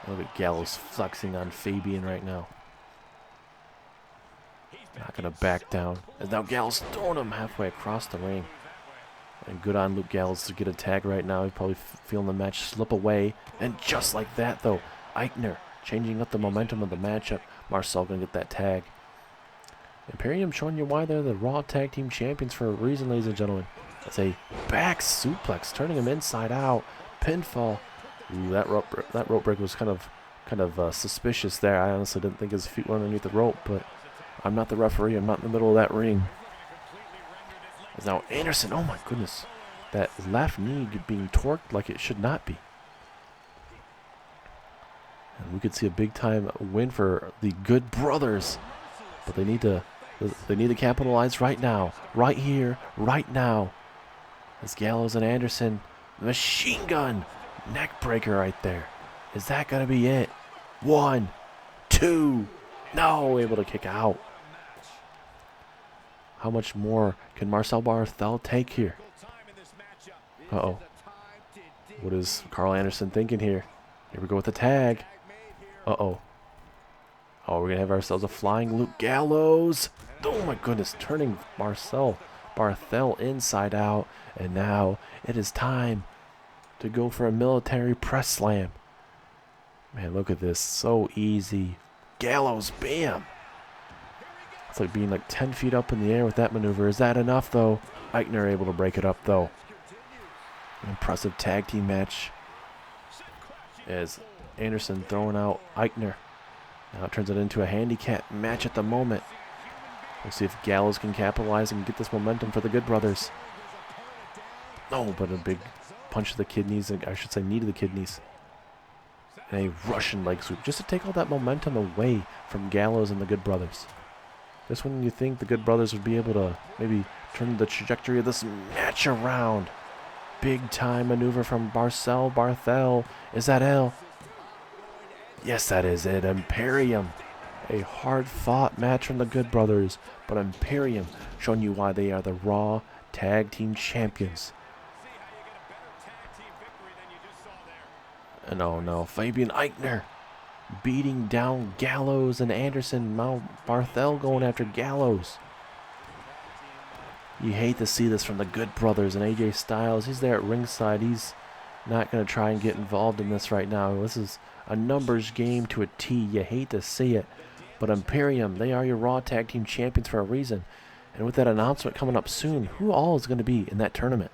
Look at Gallows flexing on Fabian right now. Not going to back down. And now Gallows throwing him halfway across the ring. And good on Luke Gallows to get a tag right now. He's probably feeling the match slip away. And just like that, though, Eichner changing up the momentum of the matchup. Marcel going to get that tag. Imperium showing you why they're the Raw Tag Team Champions for a reason, ladies and gentlemen. That's a back suplex, turning him inside out. Pinfall. Ooh, that rope break was kind of suspicious there. I honestly didn't think his feet were underneath the rope, but I'm not the referee. I'm not in the middle of that ring. As now Anderson, oh my goodness. That left knee being torqued like it should not be. And we could see a big time win for the Good Brothers. But they need to capitalize right now. Right here, right now. As Gallows and Anderson, machine gun, neck breaker right there. Is that going to be it? 1, 2, no, able to kick out. How much more can Marcel Barthel take here? Uh-oh. What is Carl Anderson thinking here? Here we go with the tag. Uh-oh. Oh, we're going to have ourselves a flying Luke Gallows. Oh, my goodness. Turning Marcel Barthel inside out. And now it is time to go for a military press slam. Man, look at this. So easy. Gallows, bam. It's like being like 10 feet up in the air with that maneuver. Is that enough, though? Eichner able to break it up, though. An impressive tag team match. As Anderson throwing out Eichner. Now it turns it into a handicap match at the moment. We'll see if Gallows can capitalize and get this momentum for the Good Brothers. No, but a big punch to the kidneys. I should say knee to the kidneys. And a Russian leg sweep. Just to take all that momentum away from Gallows and the Good Brothers. Just when you think the Good Brothers would be able to maybe turn the trajectory of this match around. Big time maneuver from Marcel Barthel. Is that L? Yes, that is it. Imperium. A hard-fought match from the Good Brothers. But Imperium showing you why they are the Raw Tag Team Champions. And oh no, Fabian Eichner beating down Gallows and Anderson. Now Barthel going after Gallows. You hate to see this from the Good Brothers and AJ Styles. He's there at ringside. He's not going to try and get involved in this right now. This is a numbers game to a T. You hate to see it. But Imperium, they are your Raw Tag Team Champions for a reason. And with that announcement coming up soon, who all is going to be in that tournament?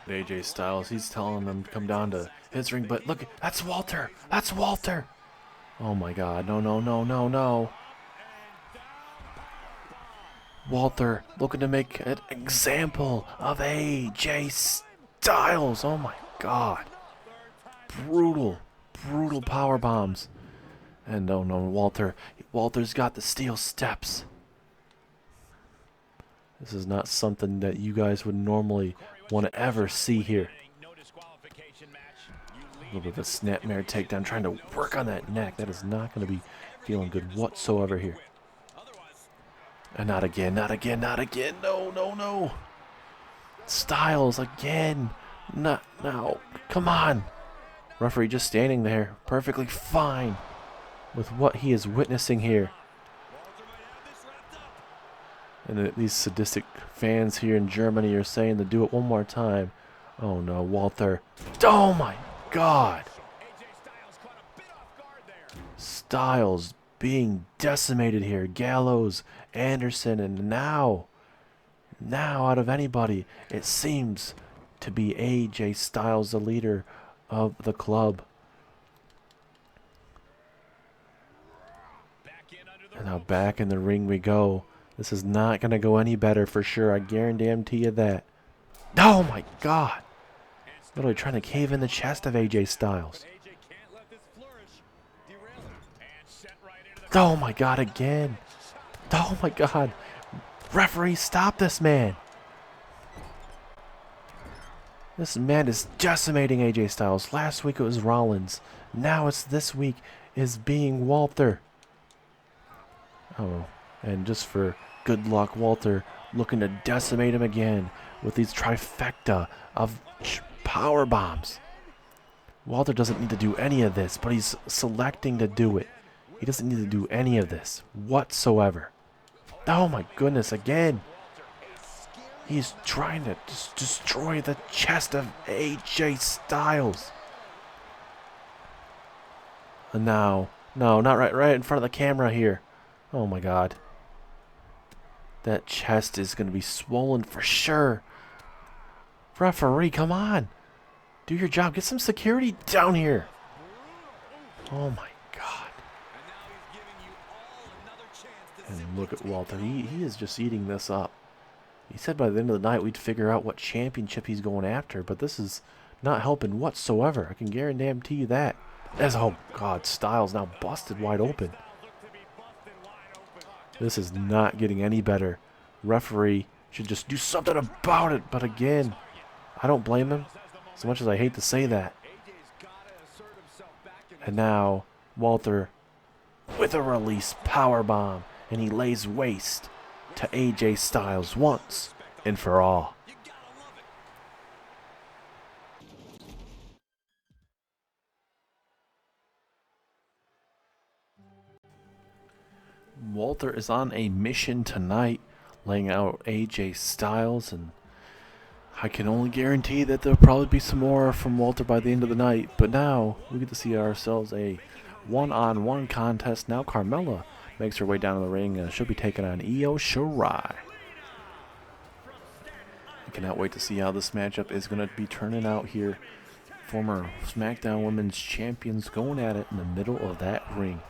AJ Styles, he's telling them to come down to his ring. But look, that's Walter. That's Walter. Oh my God. No, no, no, no, no. Walter looking to make an example of AJ Styles. Oh my God. Brutal, brutal power bombs. And oh no, Walter's got the steel steps. This is not something that you guys would normally want to ever see here. A little bit of a snapmare takedown, trying to work on that neck. That is not going to be feeling good whatsoever here. And not again, not again, not again. No, no, no. Styles again. Not now. Come on. Referee just standing there, perfectly fine with what he is witnessing here. And these sadistic fans here in Germany are saying to do it one more time. Oh no, Walter. Oh my God. Styles being decimated here. Gallows, Anderson, and now out of anybody, it seems to be AJ Styles, the leader of the club. And now back in the ring we go. This is not going to go any better for sure. I guarantee you that. Oh my God. Literally trying to cave in the chest of AJ Styles. Oh my God, again. Oh my God. Referee, stop this man. This man is decimating AJ Styles. Last week it was Rollins. Now it's this week is being Walter. Oh, and just for good luck, Walter looking to decimate him again with these trifecta of power bombs. Walter doesn't need to do any of this, but he's selecting to do it. He doesn't need to do any of this whatsoever. Oh my goodness, again. He's trying to just destroy the chest of AJ Styles. And now, no, not right in front of the camera here. Oh my God. That chest is going to be swollen for sure. Referee, come on. Do your job. Get some security down here. Oh my God. And look at Walter. He is just eating this up. He said by the end of the night we'd figure out what championship he's going after, but this is not helping whatsoever. I can guarantee you that. Oh God, Styles now busted wide open. This is not getting any better. Referee should just do something about it. But again, I don't blame him, as much as I hate to say that. And now, Walter with a release powerbomb. And he lays waste to AJ Styles once and for all. Walter is on a mission tonight, laying out AJ Styles, and I can only guarantee that there'll probably be some more from Walter by the end of the night. But now we get to see ourselves a one-on-one contest. Now Carmella makes her way down to the ring. She'll be taking on Io Shirai. I cannot wait to see how this matchup is going to be turning out here. Former SmackDown Women's Champions going at it in the middle of that ring.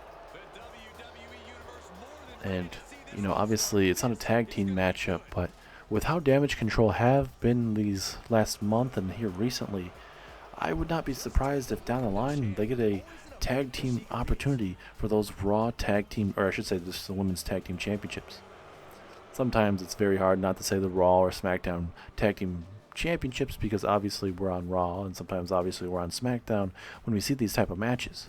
And, you know, obviously it's not a tag team matchup, but with how Damage Control have been these last month and here recently, I would not be surprised if down the line they get a tag team opportunity for those Raw tag team, or I should say this is the Women's Tag Team Championships. Sometimes it's very hard not to say the Raw or SmackDown Tag Team Championships because obviously we're on Raw and sometimes obviously we're on SmackDown when we see these type of matches.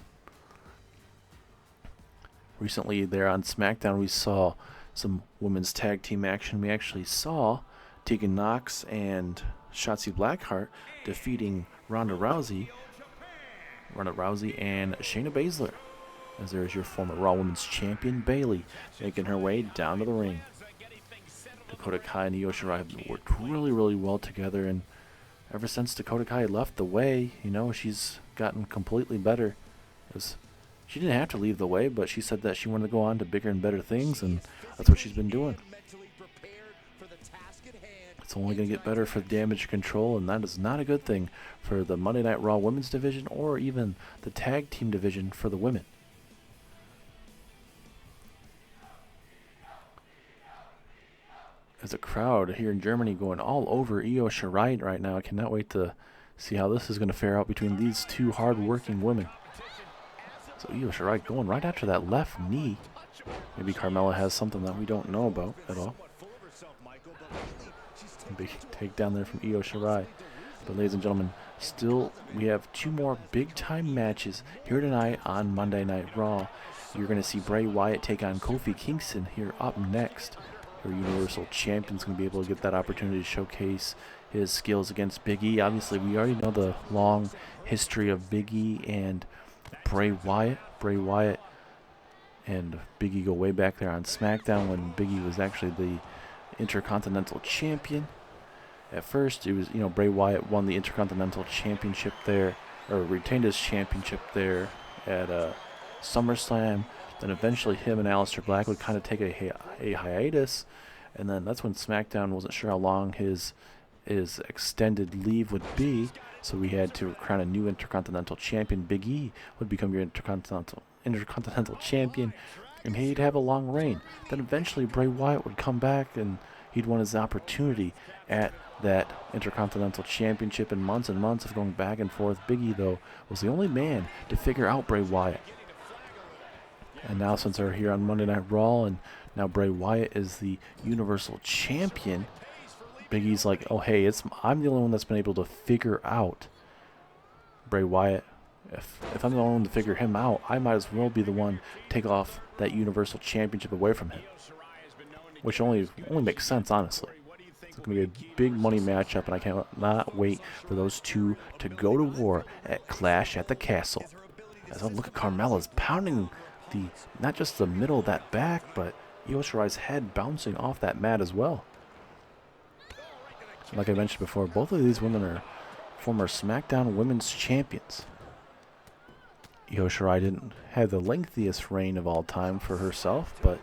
Recently there on SmackDown we saw some women's tag team action. We actually saw Tegan Nox and Shotzi Blackheart defeating Ronda Rousey and Shayna Baszler. As there's your former Raw Women's Champion Bayley making her way down to the ring. Dakota Kai and Io Shirai have worked really, really well together, and ever since Dakota Kai left the way, you know, she's gotten completely better. She didn't have to leave the way, but she said that she wanted to go on to bigger and better things, and that's what she's been doing. It's only going to get better for Damage Control, and that is not a good thing for the Monday Night Raw Women's Division or even the Tag Team Division for the women. There's a crowd here in Germany going all over Io Shirai right now. I cannot wait to see how this is going to fare out between these two hard-working women. So Io Shirai going right after that left knee. Maybe Carmella has something that we don't know about at all. Big takedown there from Io Shirai. But ladies and gentlemen, still we have 2 more big-time matches here tonight on Monday Night Raw. You're going to see Bray Wyatt take on Kofi Kingston here up next. Our Universal Champion's going to be able to get that opportunity to showcase his skills against Big E. Obviously, we already know the long history of Big E and Bray Wyatt. Bray Wyatt and Big E go way back there on SmackDown when Big E was actually the Intercontinental Champion. At first, it was, you know, Bray Wyatt won the Intercontinental Championship there, or retained his championship there at SummerSlam. Then eventually him and Aleister Black would kind of take a hiatus, and then that's when SmackDown wasn't sure how long his extended leave would be, so we had to crown a new Intercontinental Champion. Big E would become your Intercontinental Champion, and he'd have a long reign. Then eventually Bray Wyatt would come back, and he'd won his opportunity at that Intercontinental Championship. In months and months of going back and forth, Big E, though, was the only man to figure out Bray Wyatt. And now, since they're here on Monday Night Raw, and now Bray Wyatt is the Universal Champion, Big E's like, oh, hey, I'm the only one that's been able to figure out Bray Wyatt. If I'm the only one to figure him out, I might as well be the one to take off that Universal Championship away from him. Which only makes sense, honestly. It's going to be a big money matchup, and I cannot wait for those two to go to war at Clash at the Castle. As I look at Carmella's pounding not just the middle of that back, but Io Shirai's head bouncing off that mat as well. Like I mentioned before, both of these women are former SmackDown Women's Champions. Io Shirai didn't have the lengthiest reign of all time for herself, but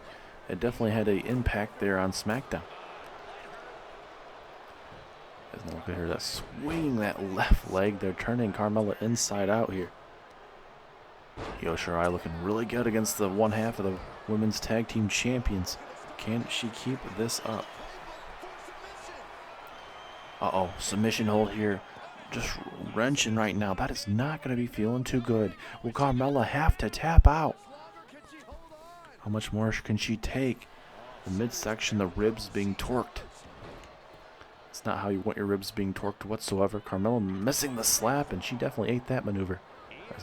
it definitely had an impact there on SmackDown. Look at her, that swinging that left leg. They're turning Carmella inside out here. Io Shirai looking really good against the one half of the Women's Tag Team Champions. Can she keep this up? Uh-oh, submission hold here. Just wrenching right now. That is not going to be feeling too good. Will Carmella have to tap out? How much more can she take? The midsection, the ribs being torqued. It's not how you want your ribs being torqued whatsoever. Carmella missing the slap, and she definitely ate that maneuver.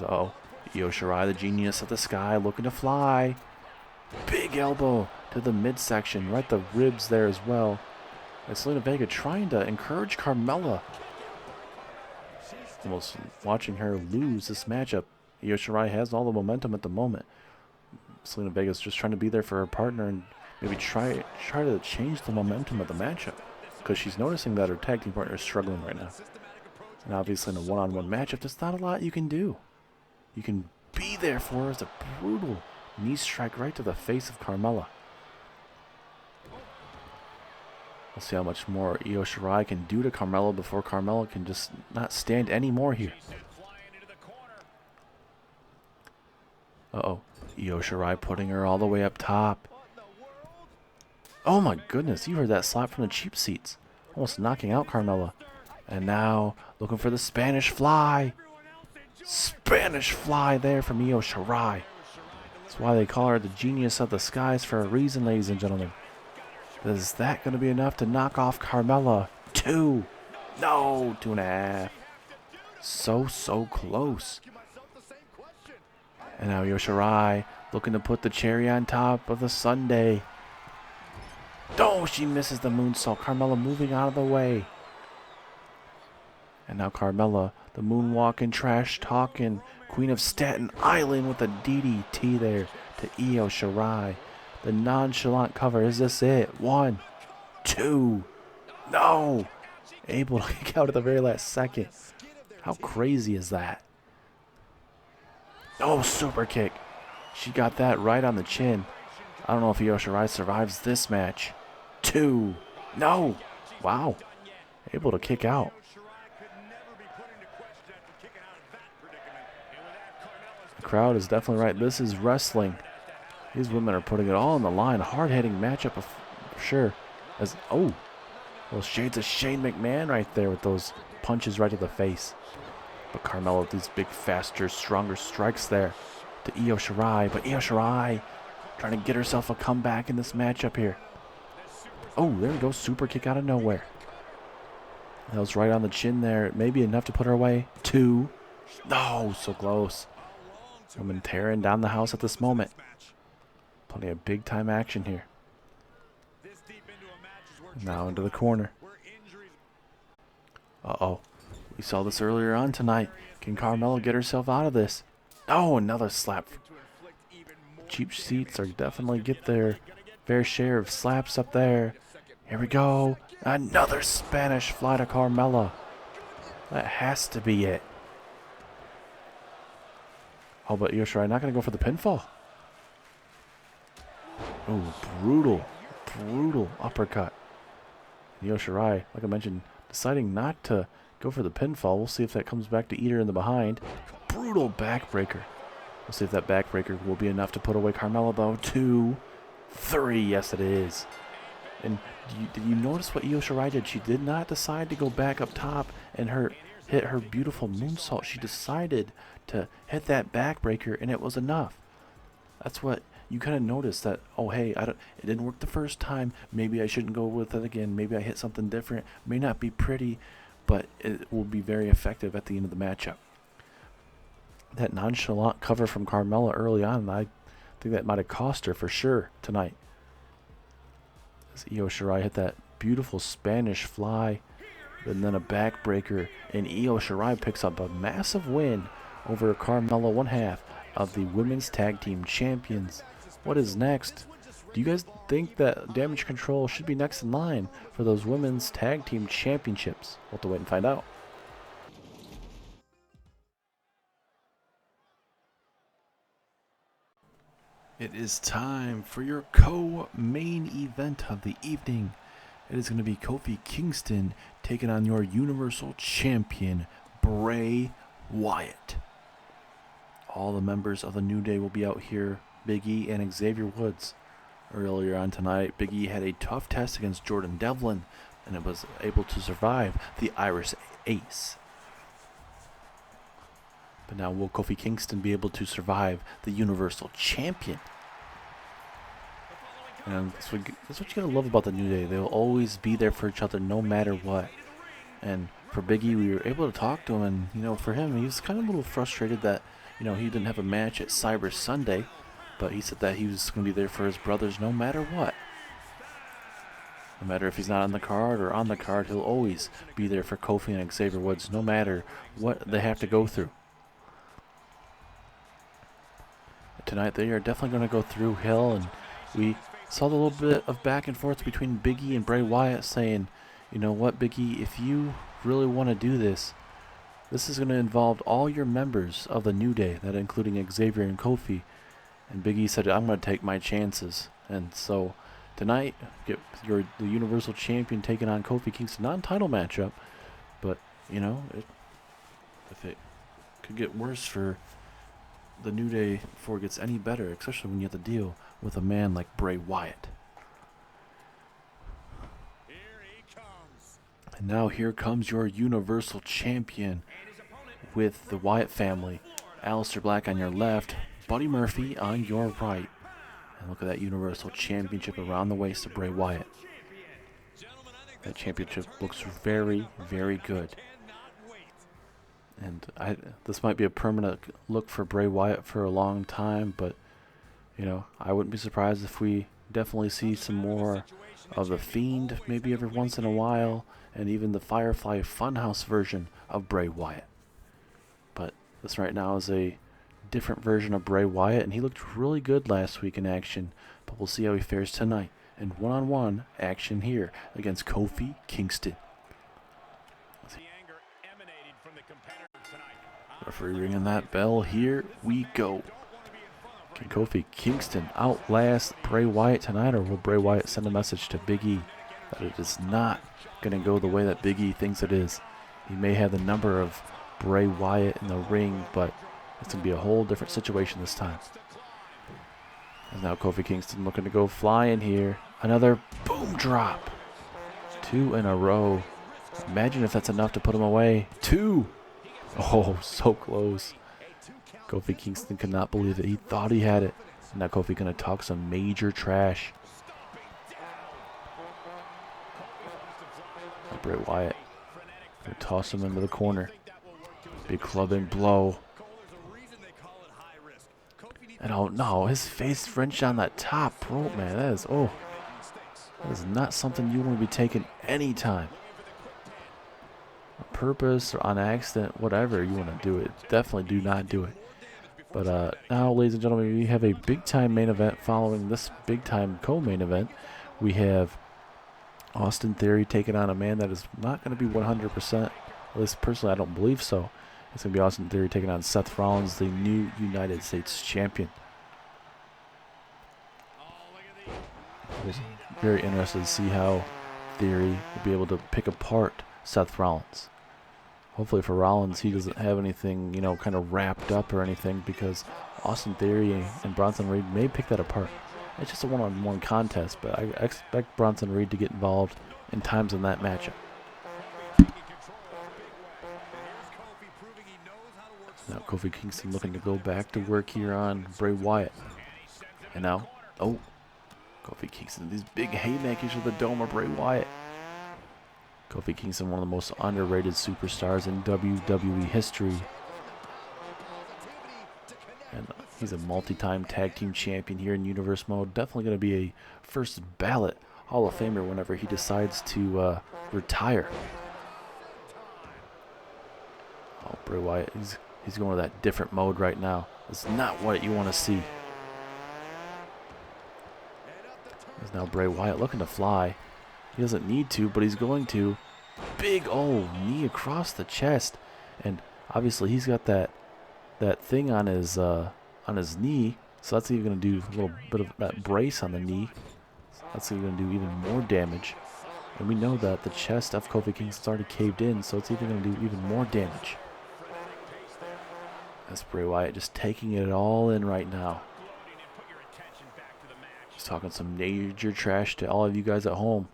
Uh-oh. Io Shirai, the genius of the sky, looking to fly. Big elbow to the midsection, right the ribs there as well. And Zelina Vega trying to encourage Carmella. Almost watching her lose this matchup. Io Shirai has all the momentum at the moment. Zelina Vega's just trying to be there for her partner and maybe try to change the momentum of the matchup, because she's noticing that her tag team partner is struggling right now. And obviously in a one-on-one matchup, there's not a lot you can do. You can be there for her as a brutal knee strike right to the face of Carmella. We'll see how much more Io Shirai can do to Carmella before Carmella can just not stand anymore here. Uh-oh. Io Shirai putting her all the way up top. Oh my goodness, you heard that slap from the cheap seats. Almost knocking out Carmella. And now, looking for the Spanish fly. Spanish fly there from Io Shirai. That's why they call her the genius of the skies for a reason, ladies and gentlemen. Is that going to be enough to knock off Carmella? 2. No, 2.5. So close. And now Io Shirai looking to put the cherry on top of the sundae. Oh, she misses the moonsault. Carmella moving out of the way. And now Carmella, the moonwalking, trash-talking Queen of Staten Island with a DDT there to Io Shirai. The nonchalant cover. Is this it? 1, 2. No. able to kick out at the very last second. How crazy is that? Oh, super kick. She got that right on the chin. I don't know if Io Shirai survives this match. 2. No. Wow. Able to kick out. The crowd is definitely right. This is wrestling. These women are putting it all on the line. A hard-hitting matchup for sure. As those shades of Shane McMahon right there with those punches right to the face. But Carmella with these big, faster, stronger strikes there to Io Shirai. But Io Shirai trying to get herself a comeback in this matchup here. Oh, there we go. Super kick out of nowhere. That was right on the chin there. Maybe enough to put her away. 2. No, so close. Woman tearing down the house at this moment. Plenty of big-time action here. Now into the corner. Uh-oh. We saw this earlier on tonight. Can Carmella get herself out of this? Oh, another slap. Cheap seats are definitely get their fair share of slaps up there. Here we go. Another Spanish fly to Carmella. That has to be it. Oh, but Io Shirai not going to go for the pinfall. Oh, brutal uppercut. Io Shirai, like I mentioned, deciding not to go for the pinfall. We'll see if that comes back to eat her in the behind. Brutal backbreaker. We'll see if that backbreaker will be enough to put away Carmella, though. 2, 3. Yes, it is. And did you notice what Io Shirai did? She did not decide to go back up top and hit her beautiful moonsault. She decided to hit that backbreaker, and it was enough. That's what you kind of notice, that, oh, hey, it didn't work the first time. Maybe I shouldn't go with it again. Maybe I hit something different. May not be pretty, but it will be very effective at the end of the matchup. That nonchalant cover from Carmella early on, I think that might have cost her for sure tonight. As Io Shirai hit that beautiful Spanish fly, and then a backbreaker, and Io Shirai picks up a massive win over Carmella, one half of the Women's Tag Team Champions. What is next? Do you guys think that Damage Control should be next in line for those Women's Tag Team Championships? We'll have to wait and find out. It is time for your co-main event of the evening. It is going to be Kofi Kingston taking on your Universal Champion, Bray Wyatt. All the members of the New Day will be out here. Big E and Xavier Woods. Earlier on tonight, Big E had a tough test against Jordan Devlin, and it was able to survive the Irish Ace. But now will Kofi Kingston be able to survive the Universal Champion? And that's what you gotta love about the New Day. They'll always be there for each other no matter what. And for Big E, we were able to talk to him, and for him, he was kind of a little frustrated that he didn't have a match at Cyber Sunday, but he said that he was going to be there for his brothers no matter what. No matter if he's not on the card or on the card, he'll always be there for Kofi and Xavier Woods no matter what they have to go through. Tonight they are definitely going to go through hell, and we saw a little bit of back and forth between Big E and Bray Wyatt saying, you know what, Big E, if you really want to do this, this is going to involve all your members of the New Day, that including Xavier and Kofi. And Big E said, I'm going to take my chances. And so tonight, get the Universal Champion taking on Kofi Kingston. Not a title matchup, but, if it could get worse for the New Day before it gets any better, especially when you have to deal with a man like Bray Wyatt. And now here comes your Universal Champion with the Wyatt family. Aleister Black on your left, Buddy Murphy on your right. And look at that Universal Championship around the waist of Bray Wyatt. That championship looks very, very good. And this might be a permanent look for Bray Wyatt for a long time, but, I wouldn't be surprised if we definitely see some more of the Fiend maybe every once in a while, and even the Firefly Funhouse version of Bray Wyatt. But this right now is a different version of Bray Wyatt, and he looked really good last week in action, but we'll see how he fares tonight in one-on-one action here against Kofi Kingston. Referee ringing that bell. Here we go. Can Kofi Kingston outlast Bray Wyatt tonight, or will Bray Wyatt send a message to Big E that it is not going to go the way that Big E thinks it is? He may have the number of Bray Wyatt in the ring, but it's going to be a whole different situation this time. And now Kofi Kingston looking to go flying here. Another boom drop. 2 in a row. Imagine if that's enough to put him away. 2. Oh, so close. Kofi Kingston could not believe it. He thought he had it. And now Kofi going to talk some major trash. Bray Wyatt going to toss him into the corner. Big clubbing blow. And oh no, his face wrenched on that top rope, man. That is not something you want to be taking anytime. On purpose or on accident, whatever you want to do it. Definitely do not do it. But now, ladies and gentlemen, we have a big-time main event following this big-time co-main event. We have Austin Theory taking on a man that is not going to be 100%. At least personally, I don't believe so. It's going to be Austin Theory taking on Seth Rollins, the new United States champion. I was very interested to see how Theory will be able to pick apart Seth Rollins. Hopefully for Rollins, he doesn't have anything, kind of wrapped up or anything, because Austin Theory and Bronson Reed may pick that apart. It's just a one-on-one contest, but I expect Bronson Reed to get involved in times in that matchup. Now Kofi Kingston looking to go back to work here on Bray Wyatt. And now, Kofi Kingston, these big haymakers with the dome of Bray Wyatt. Kofi Kingston, one of the most underrated superstars in WWE history. And he's a multi-time tag team champion here in Universe Mode. Definitely going to be a first ballot Hall of Famer whenever he decides to retire. Oh, Bray Wyatt, he's going to that different mode right now. It's not what you want to see. There's now Bray Wyatt looking to fly. He doesn't need to, but he's going to. Big knee across the chest, and obviously he's got that thing on his knee, so that's even going to do a little bit of that brace on the knee. So that's even going to do even more damage. And we know that the chest of Kofi Kingston's already caved in, so it's even going to do even more damage. That's Bray Wyatt just taking it all in right now. He's talking some major trash to all of you guys at home.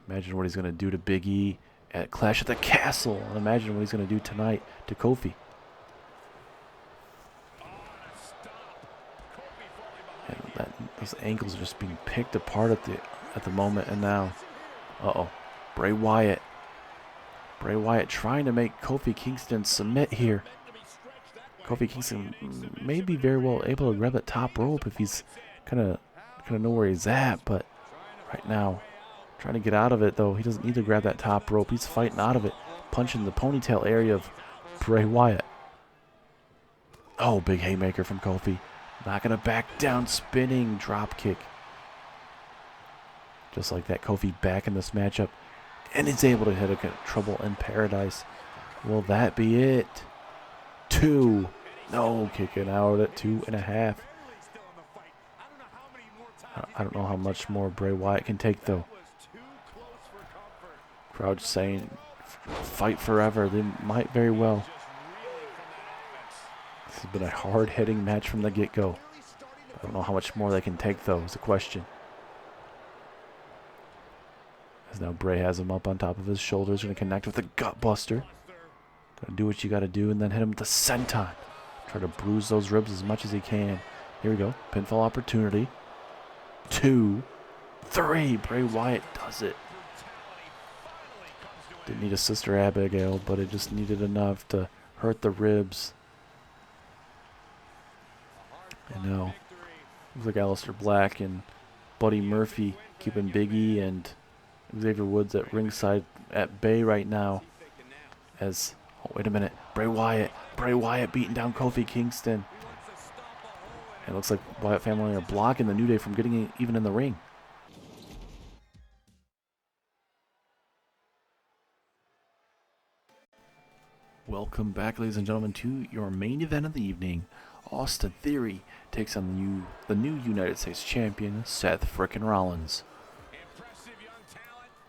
Imagine what he's going to do to Big E at Clash at the Castle. And imagine what he's going to do tonight to Kofi. And those ankles are just being picked apart at the moment. And now, Bray Wyatt. Bray Wyatt trying to make Kofi Kingston submit here. Kofi Kingston may be very well able to grab that top rope if he's kind of know where he's at. But right now, trying to get out of it, though. He doesn't need to grab that top rope. He's fighting out of it, punching the ponytail area of Bray Wyatt. Oh, big haymaker from Kofi. Not going to back down, spinning drop kick. Just like that, Kofi back in this matchup. And he's able to hit a Trouble in Paradise. Will that be it? 2. No, kicking out at 2.5. I don't know how much more Bray Wyatt can take, though. Crowd saying, fight forever. They might very well. This has been a hard-hitting match from the get-go. I don't know how much more they can take, though, is the question. As now Bray has him up on top of his shoulders. Going to connect with the gut buster. Going to do what you got to do and then hit him with the senton. Try to bruise those ribs as much as he can. Here we go. Pinfall opportunity. 2, 3. Bray Wyatt does it. Didn't need a Sister Abigail, but it just needed enough to hurt the ribs. And now, looks like Aleister Black and Buddy Murphy keeping Big E and Xavier Woods at ringside at bay right now. As, wait a minute, Bray Wyatt beating down Kofi Kingston. And it looks like Wyatt family are blocking the New Day from getting even in the ring. Welcome back, ladies and gentlemen, to your main event of the evening. Austin Theory takes on the new United States champion, Seth frickin' Rollins.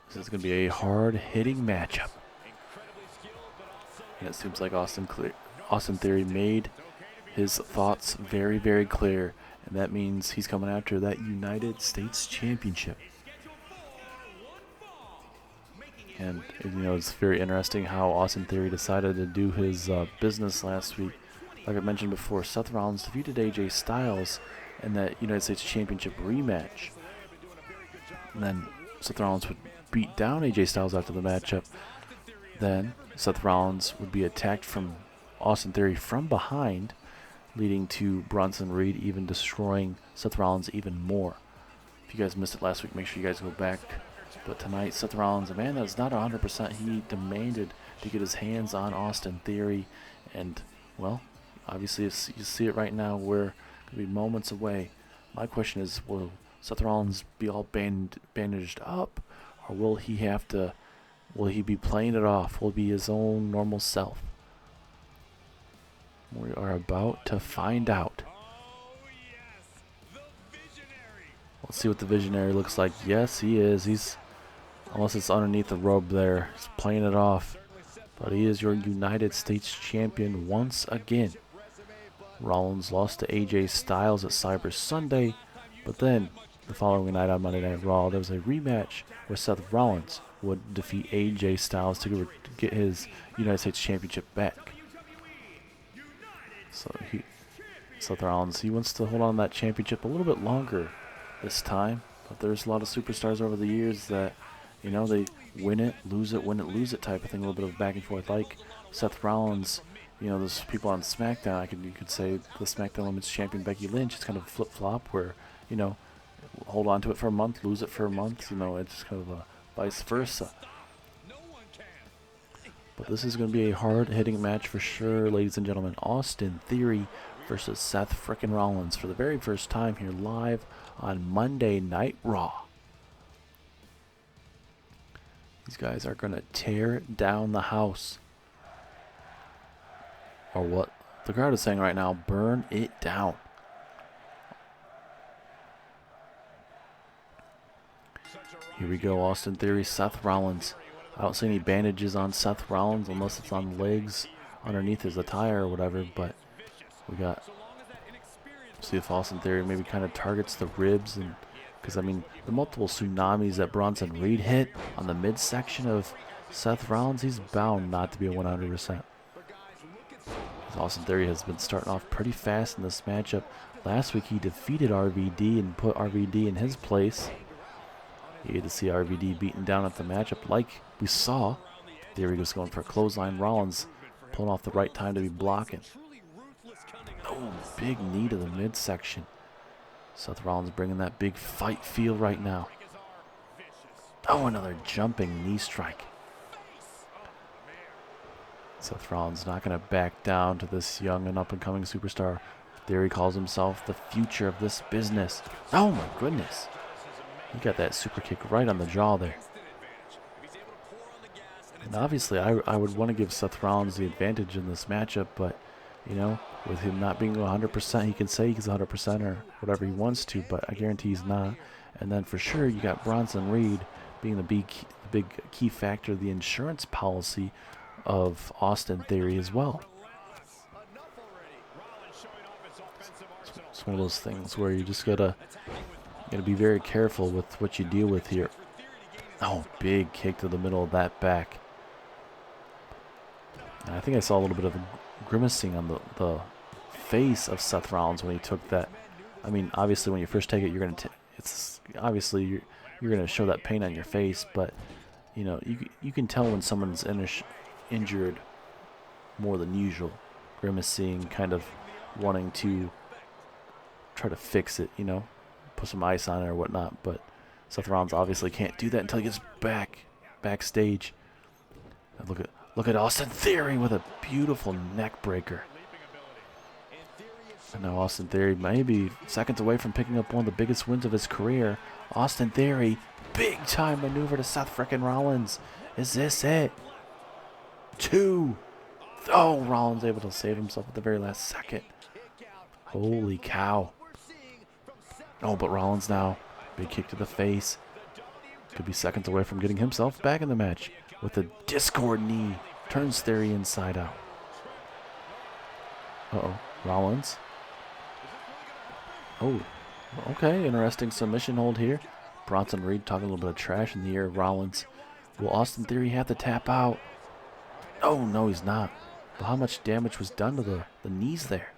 This is going to be a hard-hitting matchup. And it seems like Austin Theory made his thoughts very, very clear, and that means he's coming after that United States championship. And, you know, it's very interesting how Austin Theory decided to do his business last week. Like I mentioned before, Seth Rollins defeated AJ Styles in that United States Championship rematch. And then Seth Rollins would beat down AJ Styles after the matchup. Then Seth Rollins would be attacked from Austin Theory from behind, leading to Bronson Reed even destroying Seth Rollins even more. If you guys missed it last week, make sure you guys go back. But tonight, Seth Rollins, a man that's not 100%, he demanded to get his hands on Austin Theory. And, well, obviously you see it right now. We're going to be moments away. My question is, will Seth Rollins be all bandaged up? Or will he be playing it off? Will he be his own normal self? We are about to find out. Let's see what the Visionary looks like. Yes, he is. Unless it's underneath the robe there. He's playing it off. But he is your United States champion once again. Rollins lost to AJ Styles at Cyber Sunday. But then, the following night on Monday Night Raw, there was a rematch where Seth Rollins would defeat AJ Styles to get his United States championship back. So Seth Rollins, he wants to hold on to that championship a little bit longer this time. But there's a lot of superstars over the years that, you know, they win it, lose it type of thing, a little bit of back and forth. Like Seth Rollins, you know, there's people on SmackDown, you could say the SmackDown Women's Champion Becky Lynch, it's kind of flip-flop where, you know, hold on to it for a month, lose it for a month, you know, it's just kind of a vice versa. But this is going to be a hard-hitting match for sure, ladies and gentlemen. Austin Theory versus Seth frickin' Rollins for the very first time here live on Monday Night Raw. These guys are going to tear down the house. Or what the crowd is saying right now, burn it down. Here we go, Austin Theory, Seth Rollins. I don't see any bandages on Seth Rollins unless it's on legs underneath his attire or whatever, but we got, see if Austin Theory maybe kind of targets the ribs, and because I mean the multiple tsunamis that Bronson Reed hit on the midsection of Seth Rollins, he's bound not to be a 100%. Austin Theory has been starting off pretty fast in this matchup. Last week he defeated RVD and put RVD in his place. You get to see RVD beaten down at the matchup like we saw. Theory was going for a clothesline. Rollins pulling off the right time to be blocking. Oh, big knee to the midsection. Seth Rollins bringing that big fight feel right now. Oh, another jumping knee strike. Seth Rollins not going to back down to this young and up-and-coming superstar. Theory calls himself the future of this business. Oh my goodness. He got that super kick right on the jaw there. And obviously I would want to give Seth Rollins the advantage in this matchup, but, you know, with him not being 100%, he can say he's 100% or whatever he wants to, but I guarantee he's not. And then for sure you got Bronson Reed being the big key factor of the insurance policy of Austin Theory as well. It's one of those things where you just gotta be very careful with what you deal with here. Oh, big kick to the middle of that back. And I think I saw a little bit of grimacing on the face of Seth Rollins when he took that. I mean, obviously when you first take it, you're gonna show that pain on your face, but you know, you can tell when someone's injured more than usual, grimacing, kind of wanting to try to fix it, you know, put some ice on it or whatnot. But Seth Rollins obviously can't do that until he gets backstage. And look at Austin Theory with a beautiful neck breaker. And now Austin Theory may be seconds away from picking up one of the biggest wins of his career. Austin Theory, big time maneuver to Seth frickin' Rollins. Is this it? 2. Oh, Rollins able to save himself at the very last second. Holy cow. Oh, but Rollins now. Big kick to the face. Could be seconds away from getting himself back in the match with a Discord knee. Turns Theory inside out. Uh-oh. Rollins. Oh, okay. Interesting submission hold here. Bronson Reed talking a little bit of trash in the ear of Rollins. Will Austin Theory have to tap out? Oh, no, he's not. But how much damage was done to the knees there?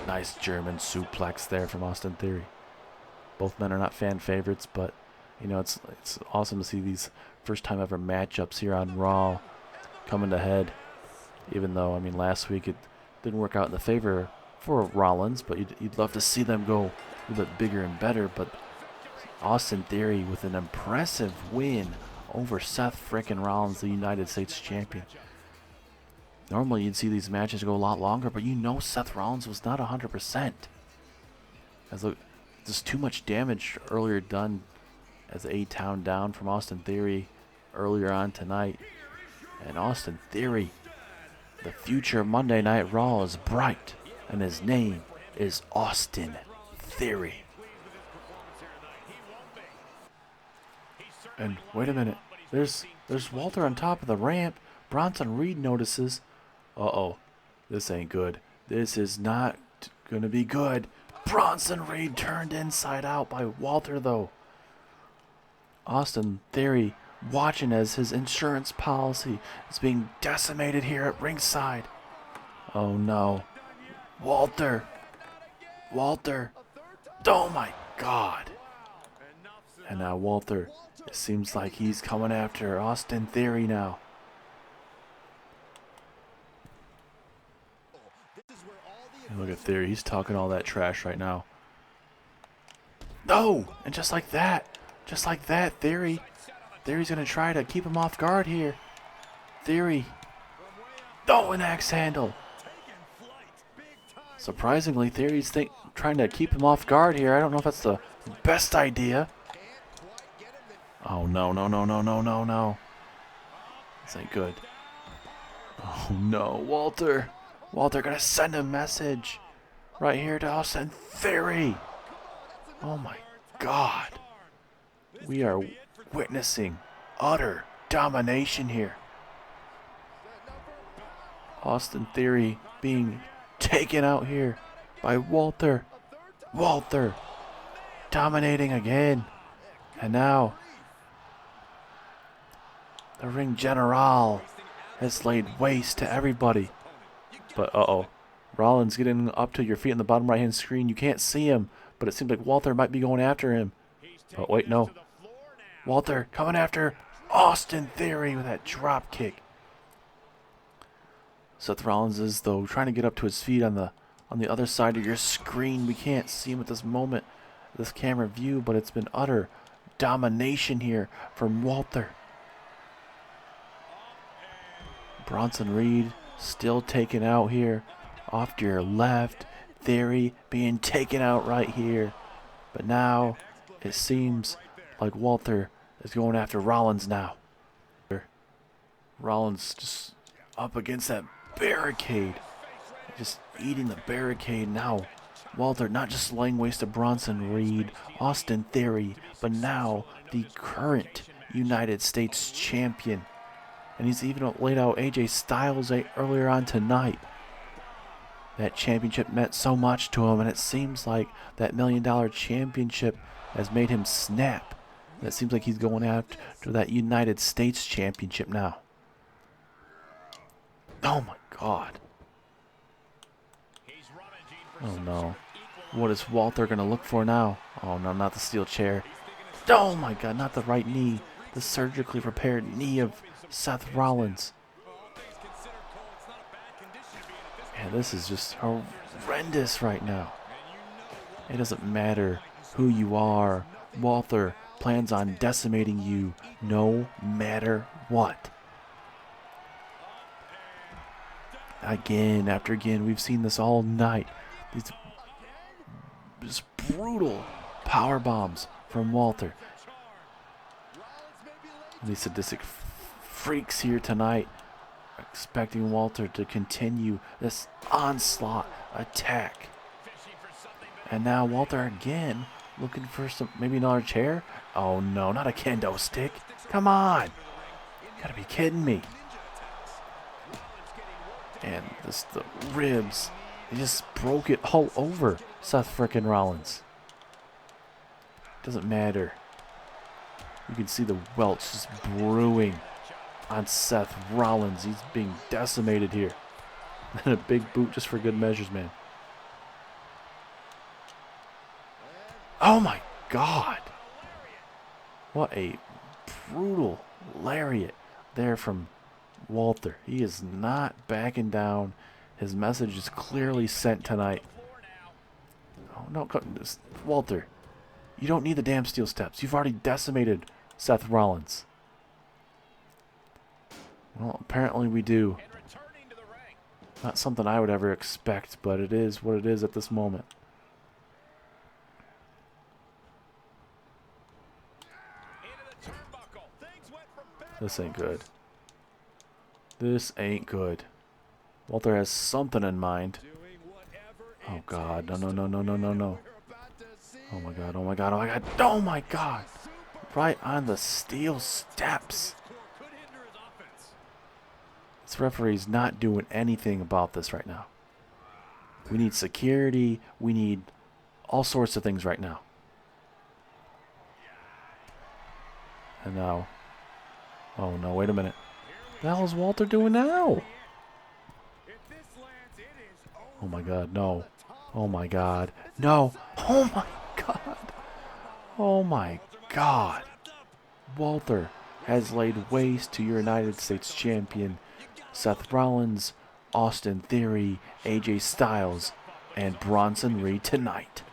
Nice German suplex there from Austin Theory. Both men are not fan favorites, but, you know, it's awesome to see these first-time ever matchups here on Raw coming to head. Even though, I mean, last week it didn't work out in the favor for Rollins, but you'd love to see them go a little bit bigger and better. But Austin Theory with an impressive win over Seth frickin' Rollins, the United States Champion. Normally you'd see these matches go a lot longer, but you know Seth Rollins was not 100%. As look, just too much damage earlier done as A-Town down from Austin Theory earlier on tonight. And Austin Theory, the future of Monday Night Raw is bright, and his name is Austin Theory. And wait a minute, there's Walter on top of the ramp. Bronson Reed notices. Uh-oh, this ain't good. This is not gonna be good. Bronson Reed turned inside out by Walter, though. Austin Theory watching as his insurance policy is being decimated here at ringside. Oh no. Walter. Oh my God. And now Walter, it seems like he's coming after Austin Theory now. And look at Theory, he's talking all that trash right now. No! And just like that, Theory's gonna try to keep him off guard here. Theory. Oh, an axe handle. Surprisingly, Theory's trying to keep him off guard here. I don't know if that's the best idea. Oh, no. This ain't good. Oh, no, Walter. Walter gonna send a message right here to Austin Theory. Oh, my God. We are witnessing utter domination here. Austin Theory being taken out here by Walter. Walter dominating again. And now the Ring General has laid waste to everybody. But uh-oh. Rollins getting up to your feet in the bottom right-hand screen. You can't see him, but it seems like Walter might be going after him. But wait, no. Walter coming after Austin Theory with that drop kick. Seth Rollins is, though, trying to get up to his feet on the other side of your screen. We can't see him at this moment, this camera view, but it's been utter domination here from Walter. Bronson Reed still taken out here off to your left. Theory being taken out right here. But now it seems like Walter is going after Rollins now. Rollins just up against that barricade. Just eating the barricade now. Walter not just laying waste to Bronson Reed, Austin Theory, but now the current United States Champion. And he's even laid out AJ Styles earlier on tonight. That championship meant so much to him, and it seems like that $1 Million Championship has made him snap. And it seems like he's going after that United States Championship now. Oh my God. Oh no. What is Walter going to look for now? Oh no, not the steel chair. Oh my God, not the right knee. The surgically repaired knee of Seth Rollins. Yeah, this is just horrendous right now. It doesn't matter who you are. Walter plans on decimating you no matter what. Again after again, we've seen this all night. These brutal power bombs from Walter. These sadistic freaks here tonight expecting Walter to continue this onslaught attack. And now Walter again looking for some, maybe another chair. Oh no, not a kendo stick. Come on. You gotta be kidding me. And the ribs, he just broke it all over Seth frickin' Rollins. Doesn't matter. You can see the welts just brewing on Seth Rollins. He's being decimated here. And a big boot just for good measures, man. Oh my God. What a brutal lariat there from Walter. He is not backing down. His message is clearly sent tonight. Oh no, Walter. You don't need the damn steel steps. You've already decimated Seth Rollins. Well, apparently we do. Not something I would ever expect, but it is what it is at this moment. This ain't good. This ain't good. Walter has something in mind. Oh God, no, no, no, no, no, no, no. Oh my God, oh my God, oh my God, oh my God. Right on the steel steps. This referee's not doing anything about this right now. We need security. We need all sorts of things right now. And now, oh no, wait a minute. What the hell is Walter doing now? Oh my God, no. Oh my God, no. Oh my God. Oh my God. Walter has laid waste to your United States champion, Seth Rollins, Austin Theory, AJ Styles, and Bronson Reed tonight.